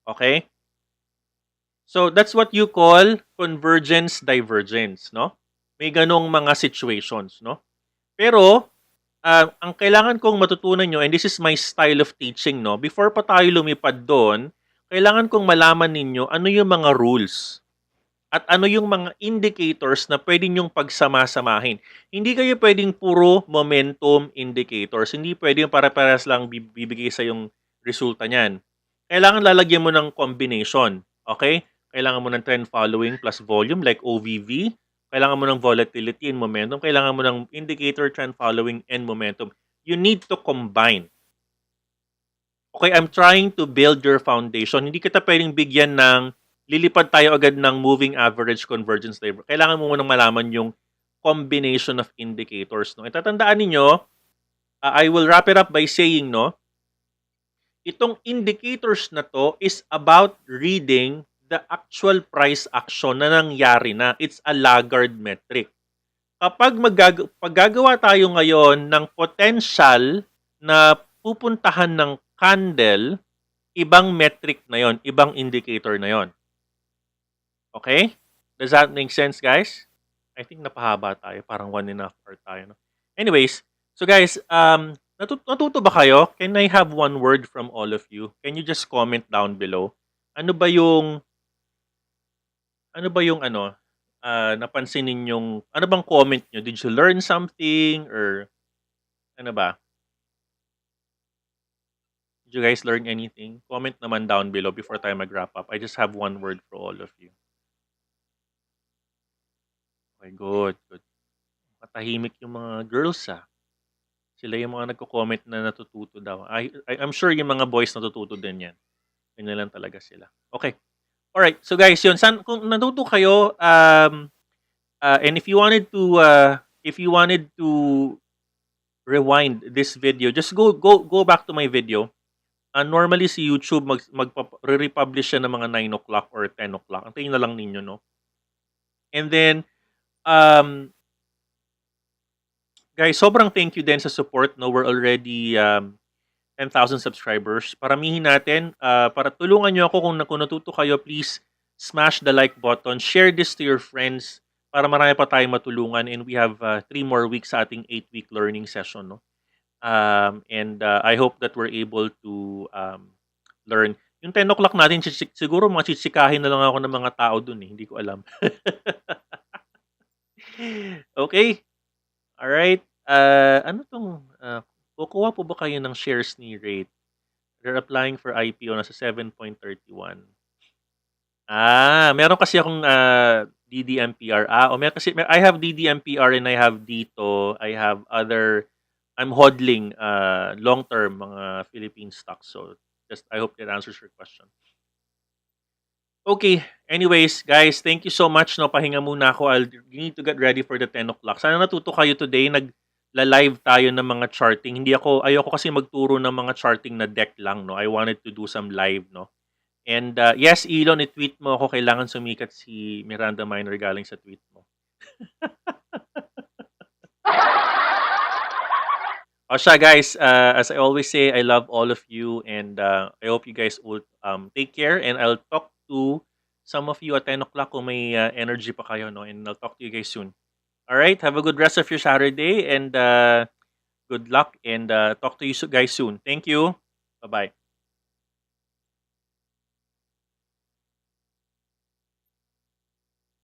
A: Okay? So that's what you call convergence divergence, no? May ganong mga situations, no? Pero ang kailangan kong matutunan nyo, and this is my style of teaching, no? Before pa tayo lumipad doon, kailangan kong malaman ninyo ano yung mga rules at ano yung mga indicators na pwede nyong pagsama-samahin. Hindi kayo pwedeng puro momentum indicators. Hindi pwedeng para-paras lang bibigay sa yung resulta niyan. Kailangan lalagyan mo ng combination. Okay? Kailangan mo ng trend following plus volume like OVV. Kailangan mo ng volatility and momentum. Kailangan mo ng indicator, trend following, and momentum. You need to combine. Okay, I'm trying to build your foundation. Hindi kita pwedeng bigyan ng lilipad tayo agad ng moving average convergence divergence. Kailangan mo munang malaman yung combination of indicators. No? Itatandaan ninyo, I will wrap it up by saying, no, itong indicators na to is about reading the actual price action na nangyari na. It's a laggard metric. Kapag paggagawa tayo ngayon ng potential na pupuntahan ng candle, ibang metric na yon, ibang indicator na yon. Okay? Does that make sense, guys? I think napahaba tayo. Parang 1.5 hour tayo. No? Anyways, so guys, natuto ba kayo? Can I have one word from all of you? Can you just comment down below? Ano ba yung napansin ninyong, ano bang comment nyo? Did you learn something? Or ano ba? Did you guys learn anything? Comment naman down below before tayo mag-wrap up. I just have one word for all of you. Okay, good. Matahimik yung mga girls, ah. Sila yung mga nagko-comment na natututo daw. I'm sure yung mga boys natututo din yan. Ganyan lang talaga sila. Okay. Alright. So guys, yun. Kung natuto kayo, and if you wanted to rewind this video, just go back to my video. Normally si YouTube re-republish siya ng mga 9 o'clock or 10 o'clock. Antayin na lang ninyo, no? And then, guys, sobrang thank you din sa support. No, we're already 10,000 subscribers. Paramihin natin. Para tulungan nyo ako kung natuto kayo, please smash the like button. Share this to your friends para marami pa tayong matulungan. And we have 3 more weeks sa ating 8-week learning session. No? And I hope that we're able to learn. Yung 10 o'clock natin, siguro mga chichikahin na lang ako ng mga tao dun. Hindi ko alam. Okay. Alright. Ano tong... kukuha po ba kayo ng shares ni Rate? They're applying for IPO na sa 7.31. Meron kasi akong DDMPR. I have DDMPR and I have Dito. I have other I'm hodling long-term mga Philippine stocks. So just I hope that answers your question. Okay. Anyways, guys, thank you so much. No, pahinga muna ako. You need to get ready for the 10 o'clock. Sana natuto kayo today. Nag-live tayo ng mga charting. Ayoko kasi magturo ng mga charting na deck lang. No? I wanted to do some live. No? And yes, Elon, i-tweet mo ako. Kailangan sumikat si Miranda Minor galing sa tweet mo. O siya, guys, as I always say, I love all of you, and I hope you guys will take care, and I'll talk to some of you at 10 o'clock kung may energy pa kayo, no? And I'll talk to you guys soon. All right, have a good rest of your Saturday, and good luck, and talk to you guys soon. Thank you. Bye-bye.